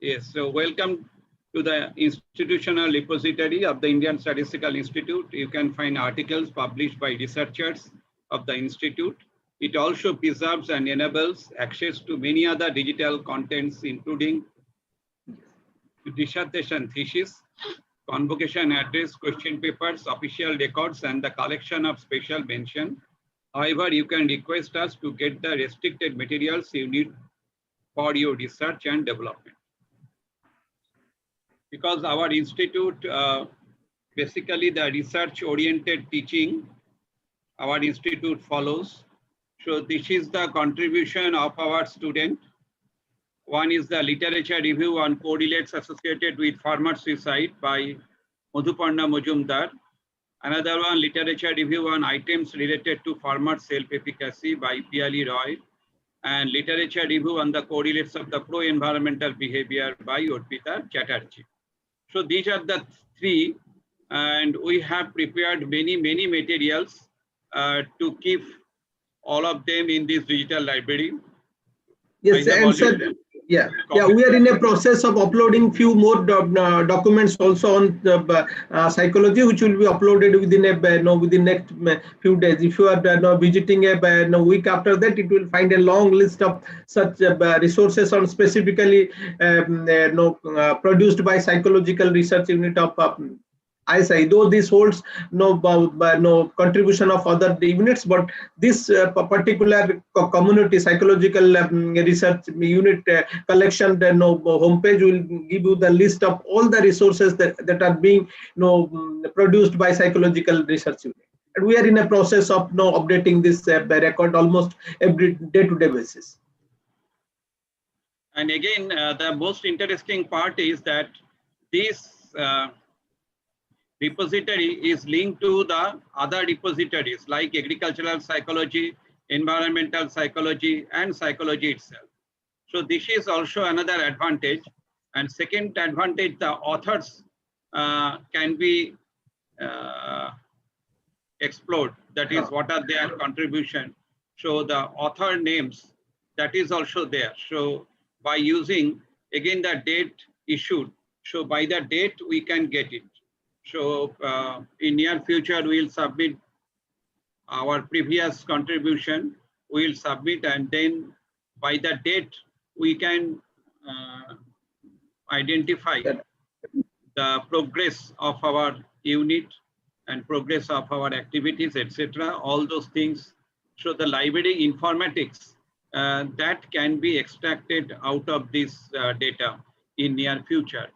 Yes, so welcome to the institutional repository of the Indian Statistical Institute. You can find articles published by researchers of the Institute. It also preserves and enables access to many other digital contents, including dissertation thesis, convocation address, question papers, official records, and the collection of special mention. However, you can request us to get the restricted materials you need for your research and development. Because our institute, basically the research-oriented teaching, our institute follows. So this is the contribution of our student. One is the literature review on correlates associated with farmer suicide by Madhuparna Majumdar. Another one, literature review on items related to farmer self-efficacy by Piali Roy. And literature review on the correlates of the pro-environmental behavior by Urpita Chatterjee. So these are the three, and we have prepared many materials to keep all of them in this digital library. Yes, and sir, yeah, we are in a process of uploading few more documents also on psychology, which will be uploaded within next few days. If you are visiting a week after that, it will find a long list of such resources on specifically produced by Psychological Research Unit of ISI, though this holds no contribution of other units, but this particular community psychological research unit collection homepage will give you the list of all the resources that are being produced by Psychological Research Unit. And we are in a process of updating this record almost every day-to-day basis. And again, the most interesting part is that this repository is linked to the other repositories like agricultural psychology, environmental psychology, and psychology itself. So this is also another advantage. And second advantage, the authors can be explored. That is, what are their contribution. So the author names, that is also there. So by using, again, the date issued. So by the date, we can get it. So in near future, we'll submit our previous contribution, we'll submit, and then by the date, we can identify the progress of our unit and progress of our activities, etc. All those things. So the library informatics that can be extracted out of this data in near future.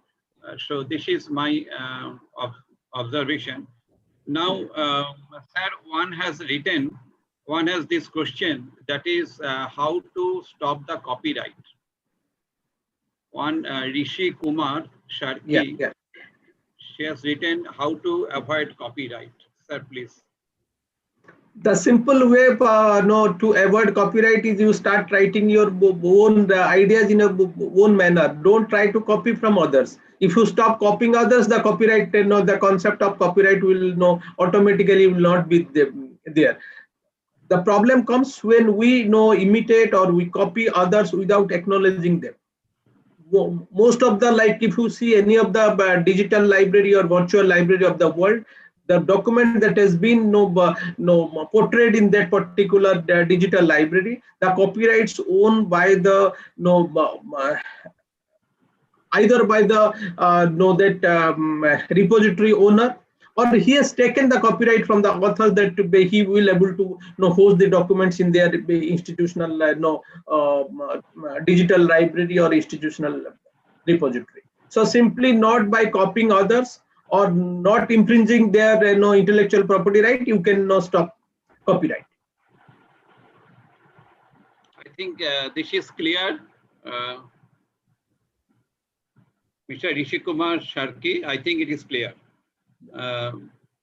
So this is my observation. Now, sir, one has this question, that is how to stop the copyright. One Rishi Kumar Sharki, she has written how to avoid copyright. Sir, please. The simple way to avoid copyright is you start writing your own ideas in a own manner. Don't try to copy from others. If you stop copying others, the copyright, the concept of copyright will automatically will not be there. The problem comes when we imitate or we copy others without acknowledging them. Most of the, like if you see any of the digital library or virtual library of the world, the document that has been portrayed in that particular digital library, the copyrights owned by the either by the repository owner, or he has taken the copyright from the author that he will able to host the documents in their institutional digital library or institutional repository. So simply not by copying others or not infringing their intellectual property right, you can stop copyright. I think this is clear. Mr. Rishi Kumar Sharki, I think it is clear.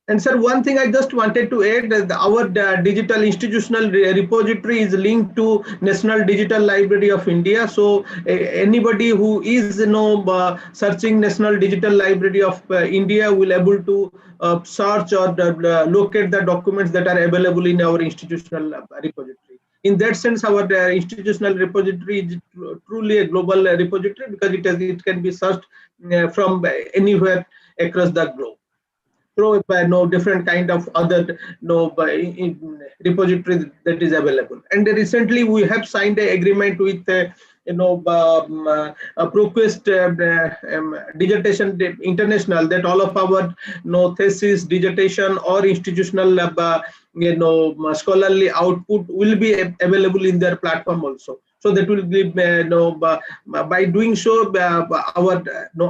And sir, one thing I just wanted to add that our digital institutional repository is linked to National Digital Library of India. So anybody who is searching National Digital Library of India will able to search or locate the documents that are available in our institutional repository. In that sense, our institutional repository is truly a global repository because it can be searched from anywhere across the globe through different kind of other repository that is available. And recently we have signed an agreement with ProQuest Dissertation International that all of our thesis, dissertation or institutional scholarly output will be available in their platform also. So that will be by doing so our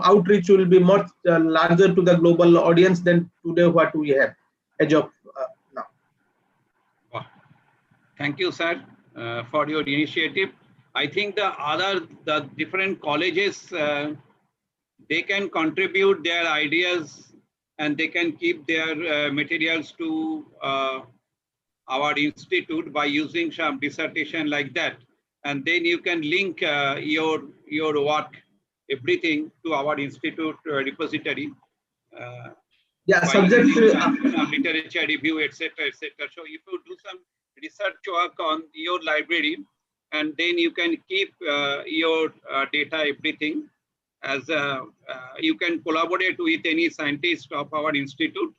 outreach will be much larger to the global audience than today what we have as of now. Wow. Thank you, sir, for your initiative. I think the different colleges they can contribute their ideas and they can keep their materials to our institute by using some dissertation like that. And then you can link your work, everything to our institute repository. Yeah, By subject using to some literature review, etc., etc. So if you do some research work on your library, and then you can keep your data, everything, as you can collaborate with any scientist of our institute,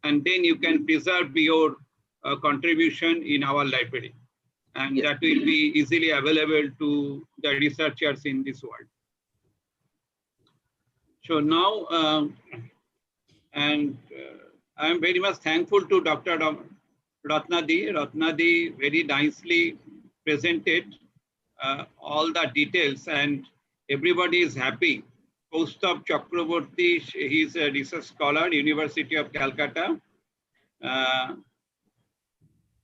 and then you can preserve your contribution in our library. And yes. That will be easily available to the researchers in this world. So now, I am very much thankful to Dr. Ratna Nandi. Ratna Nandi very nicely presented all the details, and everybody is happy. Kaustubh Chakraborty, he is a research scholar, University of Calcutta.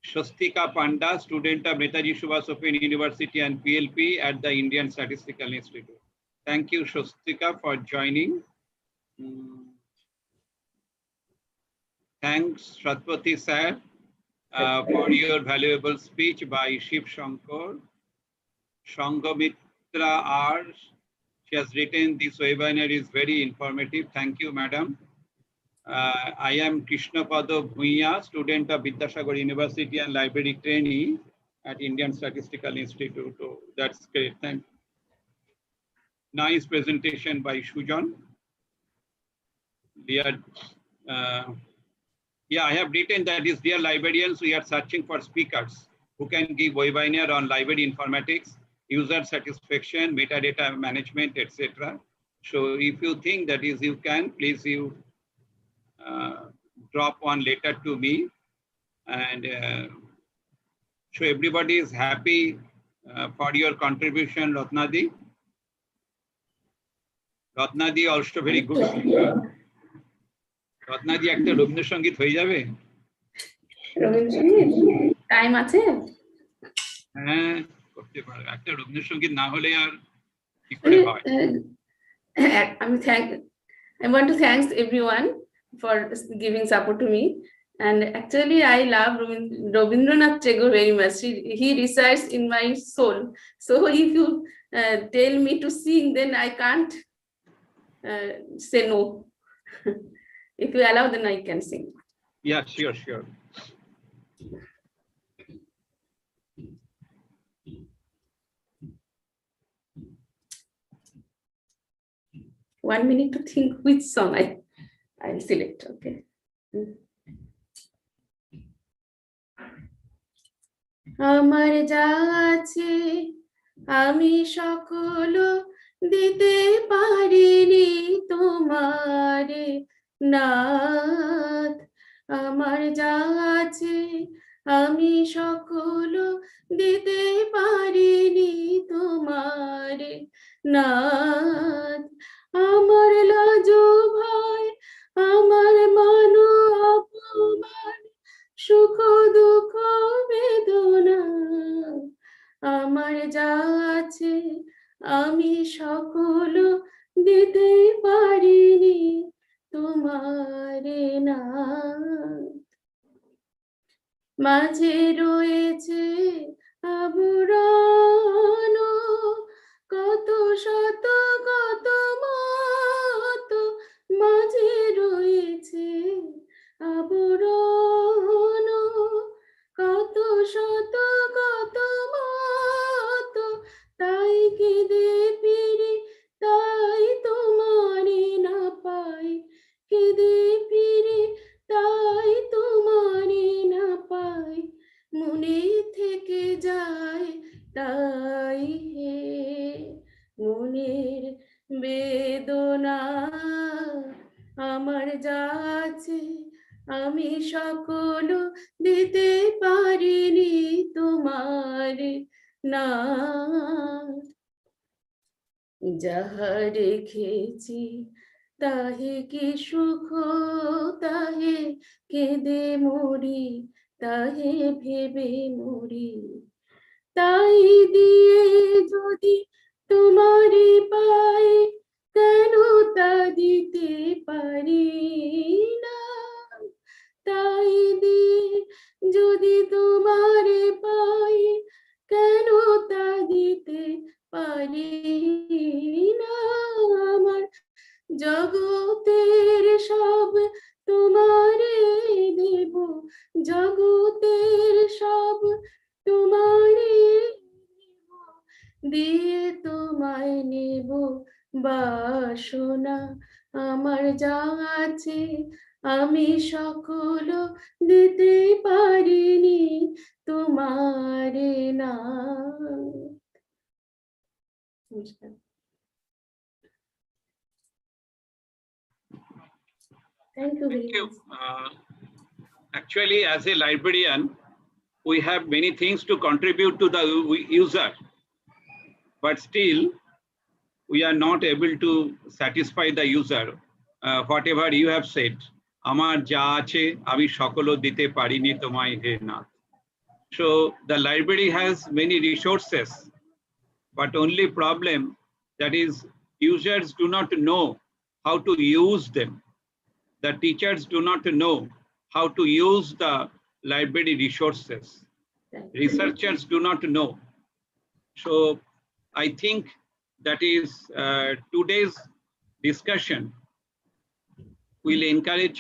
Shastika Panda, student of Netaji Subhas Open University and PLP at the Indian Statistical Institute. Thank you, Shastika, for joining. Thanks, Satpathy sir, for your valuable speech by Shiv Shankar. Shangamitra R. She has written this webinar is very informative. Thank you, madam. I am Krishna Pada Bhuiya, student of Vidyasagar University and library trainee at Indian Statistical Institute. Oh, that's great. Thank you. Nice presentation by Shujan. Dear, yeah, I have written that is, dear librarians, we are searching for speakers who can give webinar on library informatics, user satisfaction, metadata management, etc. So if you think that is you can, please you drop one letter to me, and so everybody is happy for your contribution, Ratna Nandi. Ratna Nandi also very good singer. Ratna Nandi একটা রবীন্দ্রসঙ্গীত হয়ে যাবে? Rabindrasangeet time আছে? হ্যাঁ, করতে পারবে। একটা রবীন্দ্রসঙ্গীত না হলে আর কি করে হয়? I want to thank everyone for giving support to me. And actually, I love Rabindranath Tagore very much. He resides in my soul. So if you tell me to sing, then I can't say no. If you allow, then I can sing. Yeah, sure, sure. One minute to think which song I'll select. Okay. আমার যা আছে আমি সকল দিতে পারিনি তোমারে নাথ, আমার যা আছে আমি সকল দিতে পারিনি তোমারে নাথ, আমার লাজ ভয় আমার মান অপমান সুখ দুঃখ বেদনা, আমার যা আছে আমি সকল দিতে পারিনি তোমারে নাথ। মাঝে রয়েছে আবরণ, কত শত কত মত, মাঝে রয়েছে আবরণ, কত শত কত মত, তাই কেঁদে ফিরি, তাই তোমারে না পাই, কেঁদে ফিরি তাই তোমারে না পাই, মনে থেকে যায় তাই হে, মনের বেদনা আমার যা আছে আমি সকল দিতে পারিনি তোমার না, যাহা রেখেছি তাহে কি সুখ, তাহে কেঁদে মরি, তাহে ভেবে মরি, তাই দিয়ে যদি তোমারে পাই, কেন তা দিতে পারি না, তাই দিয়ে যদি তোমারে পাই, কেন তা দিতে পারি না, আমার জগতের সব তোমারে দেব, জগতের সব তোমারে দেব, দিয়ে তোমায় নেব বাসনা, আমার যা আছে আমি সকল দিতে পারিনি তোমারে না। নমস্কার। Thank you very Thank you. much. Actually, as a librarian, we have many things to contribute to the user, but still we are not able to satisfy the user. Whatever you have said, আমার যা আছে আমি সকলও দিতে পারিনি তোমায় হে Nath. So the library has many resources, but only problem that is users do not know how to use them. The teachers do not know how to use the library resources. Researchers do not know. So I think that is today's discussion will encourage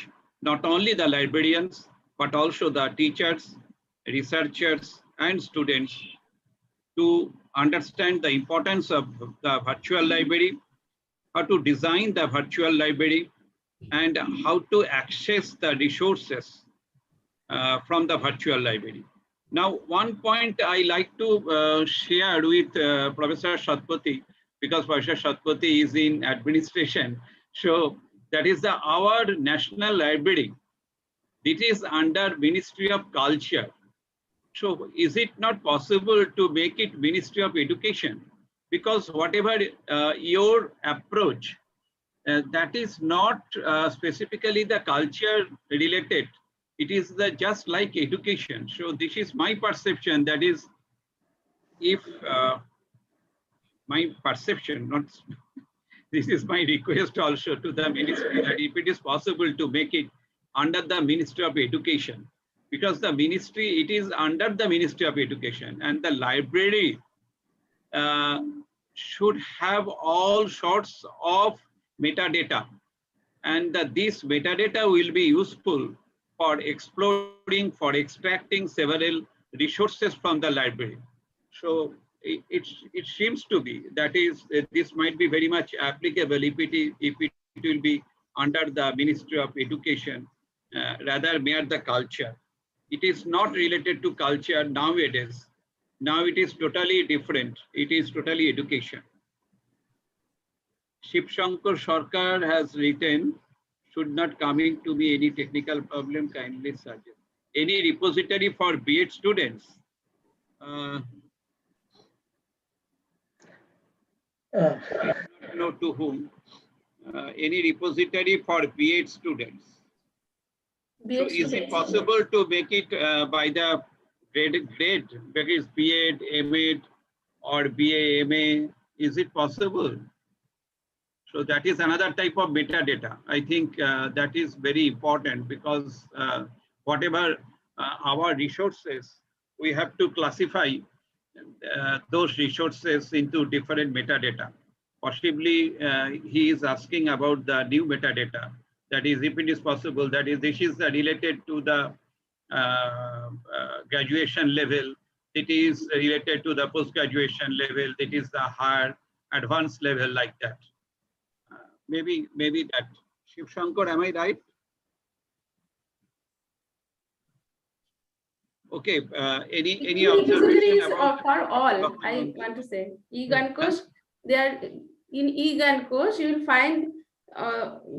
not only the librarians, but also the teachers, researchers, and students to understand the importance of the virtual library, how to design the virtual library, and how to access the resources from the virtual library. Now, one point I like to share with Professor Satpathy, because Professor Satpathy is in administration. So that is our National Library. It is under Ministry of Culture. So is it not possible to make it Ministry of Education? Because whatever your approach, that is not specifically the culture related. It is just like education. So this is my perception. That is, if my perception, not this is my request also to the ministry, that if it is possible to make it under the Ministry of Education, because the ministry, it is under the Ministry of Education, and the library should have all sorts of metadata, and this metadata will be useful for exploring, for extracting several resources from the library. So it seems to be that is this might be very much applicable if it will be under the Ministry of Education rather mere the culture. It is not related to culture nowadays. Now it is totally different. It is totally education. Shiv Shankar Sarkar has written, should not coming to me any technical problem, kindly suggest. Any repository for B.Ed students? Know to whom? Any repository for B.Ed students? So is it possible to make it by the grade, because B.Ed, M.Ed or B.A, M.A, is it possible? So that is another type of metadata. I think that is very important because whatever our resources, we have to classify those resources into different metadata. Possibly he is asking about the new metadata. That is, if it is possible, that is, this is related to the graduation level. It is related to the post-graduation level. It is the higher advanced level like that. Maybe that. Shiv Shankar, am I right? Okay. Any observation about for all? I want to say e-Gan course. They are in e-Gan course. You will find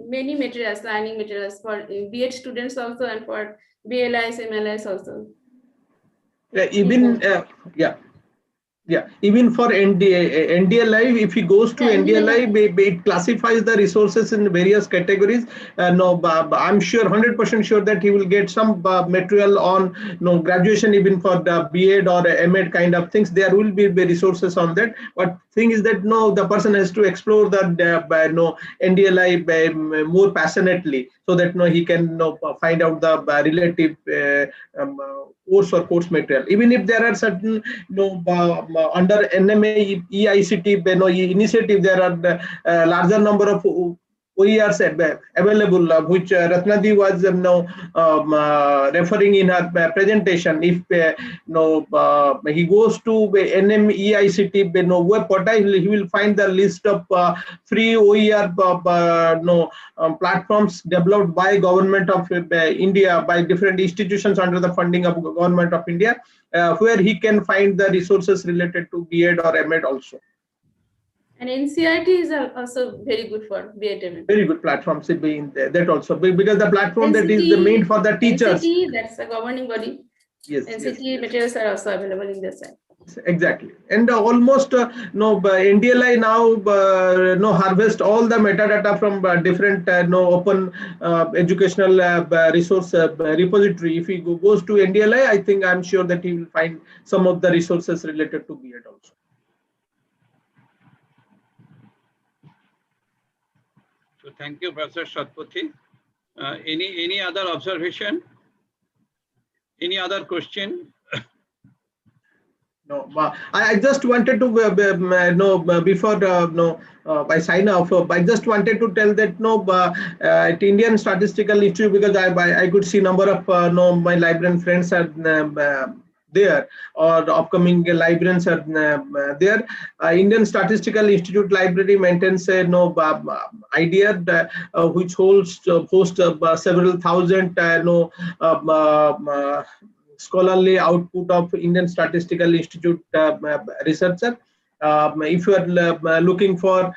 many materials, learning materials for B.Ed students also and for BLIS, MLIS also. Yeah, even yeah, even for NDA Live, if he goes to NDA Live, it classifies the resources in various categories. No, I'm sure, 100% sure that he will get some material on graduation, even for the B.Ed or M.Ed kind of things. There will be resources on that. But thing is that the person has to explore the NDA Live more passionately, so that he can find out the relative course or course material. Even if there are certain under NMA EICT initiative, there are larger number of OERs available, which Ratna Nandi was referring in her presentation. If he goes to NM EICT web portal, he will find the list of free OER platforms developed by Government of India, by different institutions under the funding of Government of India, where he can find the resources related to B.Ed or M.Ed also. And NCRT is also very good for B.Ed, M.Ed. Very good platforms will be in there, that also, because the platform that is made for the teachers. NCT, that's a governing body. Yes. NCT materials are also available in the site. Exactly. And almost NDLI now harvest all the metadata from different open educational resource repository. If he goes to NDLI, I think I'm sure that he will find some of the resources related to B.Ed also. So thank you, Professor Satpathy. Any other observation? Any other question? No, I just wanted to before I sign off. I just wanted to tell that at Indian Statistical Institute, because I could see number of my librarian friends are there, or upcoming librarians are there. Indian Statistical Institute Library maintains a idea which hosts several thousand scholarly output of Indian Statistical Institute researcher. If you are looking for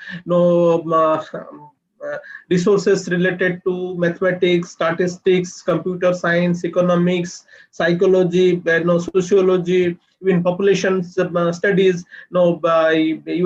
resources related to mathematics, statistics, computer science, economics, psychology, sociology, even population studies, you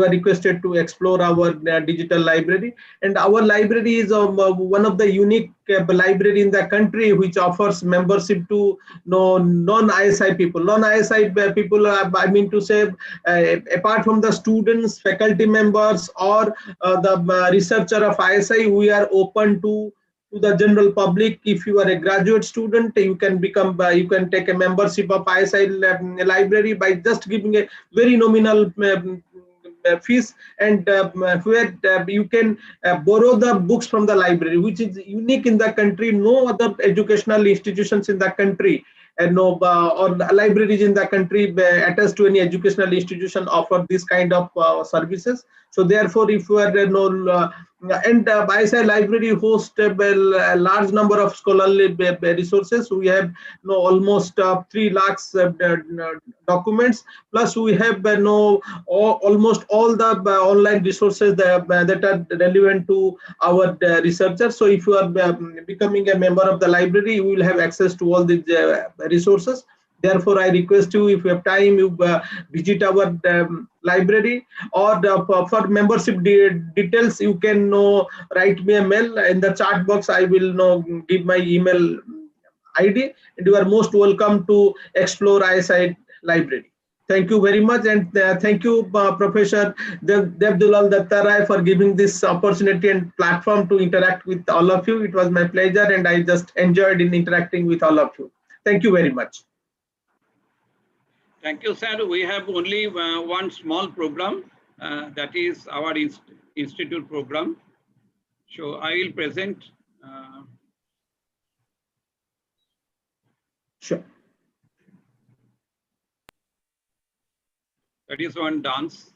are requested to explore our digital library. And our library is one of the unique library in the country which offers membership to non-ISI people. Non-ISI people, I mean to say, apart from the students, faculty members, or the researcher of ISI, we are open to the general public. If you are a graduate student, you can become, you can take a membership of ISI library by just giving a very nominal fees, and where you can borrow the books from the library, which is unique in the country. No other educational institutions in the country and or libraries in the country attached to any educational institution offer this kind of services. So therefore, if you are and ISI library hosts a large number of scholarly resources. We have almost 3 lakhs documents, plus we have almost all the online resources that are relevant to our researchers. So if you are becoming a member of the library, you will have access to all these resources. Therefore, I request you, if you have time, you visit our library, or for membership details, you can write me a mail. In the chat box, I will give my email ID, and you are most welcome to explore ISI library. Thank you very much, and thank you, Professor Devdulal Dattarai, for giving this opportunity and platform to interact with all of you. It was my pleasure, and I just enjoyed in interacting with all of you. Thank you very much. Thank you, sir. We have only one small program, that is our institute program. So I will present. Sure. That is one dance.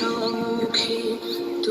আমার লিখিত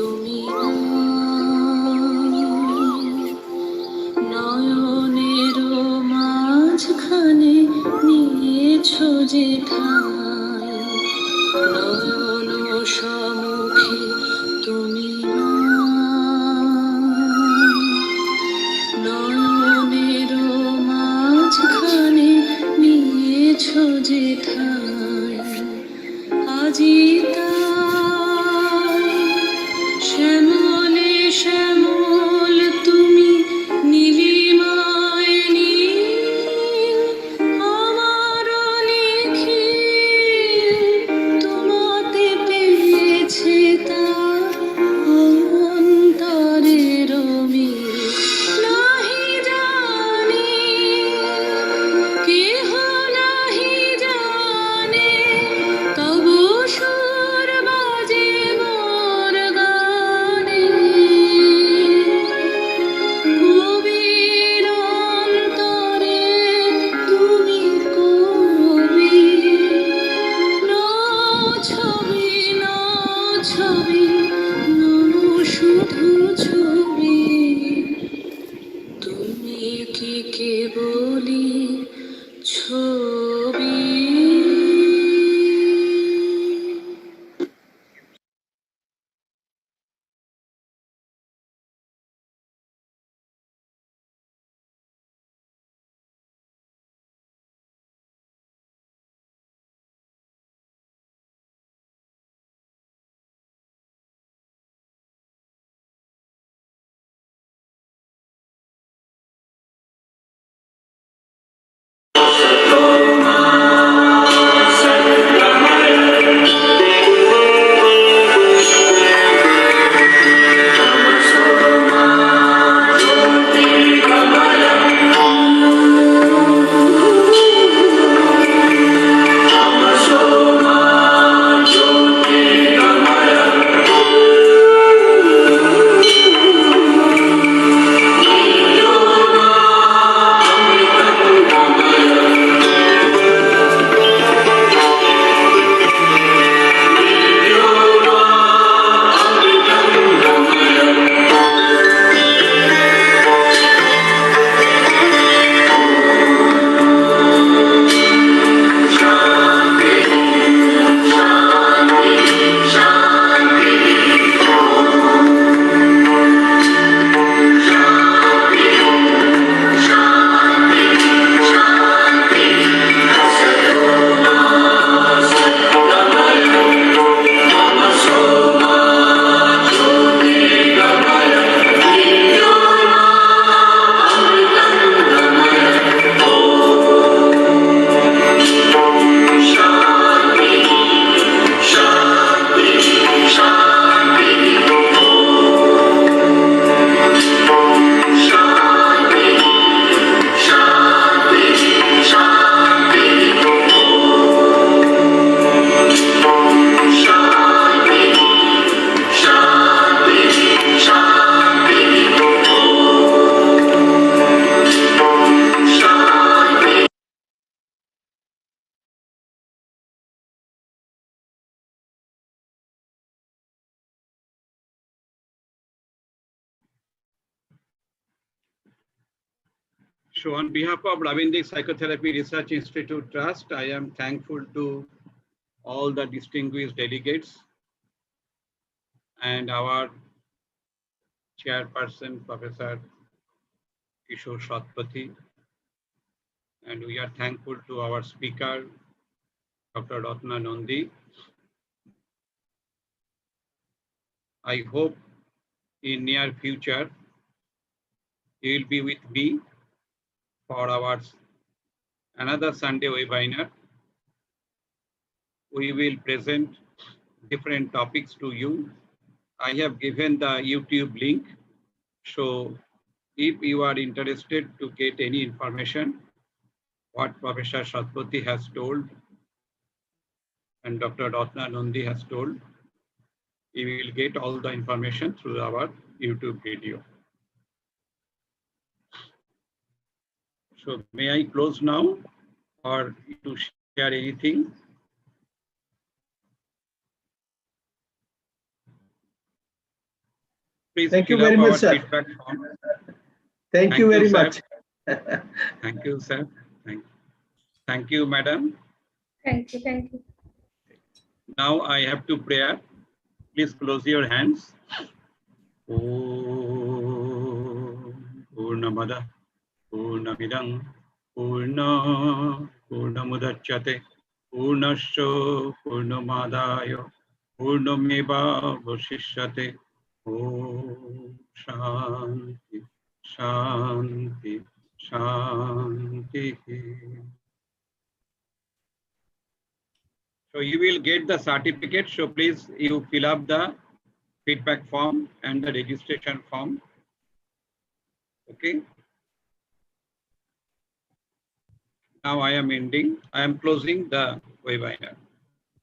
কি কেবলি ছবি। So on behalf of Ravindra Psychotherapy Research Institute Trust, I am thankful to all the distinguished delegates and our chairperson, Professor Chandra Satpathy. And we are thankful to our speaker, Dr. Ratna Nandi. I hope in near future, you will be with me for our another Sunday webinar. We will present different topics to you. I have given the YouTube link. So if you are interested to get any information, what Professor Satpathy has told and Dr. Ratna Nandi has told, you will get all the information through our YouTube video. So may I close now or to share anything? Please Thank you fill very up much, our sir. feedback form. Thank you very sir. much. Thank you, sir. Thank you, madam. Thank you. Thank you. Now I have to pray. Please close your hands. Om Purnamada Purnamidam Purnamudachyate Purnasya Purnamadaya Purnameva Vasishyate. Om Shanti Shanti Shanti. So you will get the certificate. So please you fill up the feedback form and the registration form. Okay. Now I am ending. I am closing the webinar.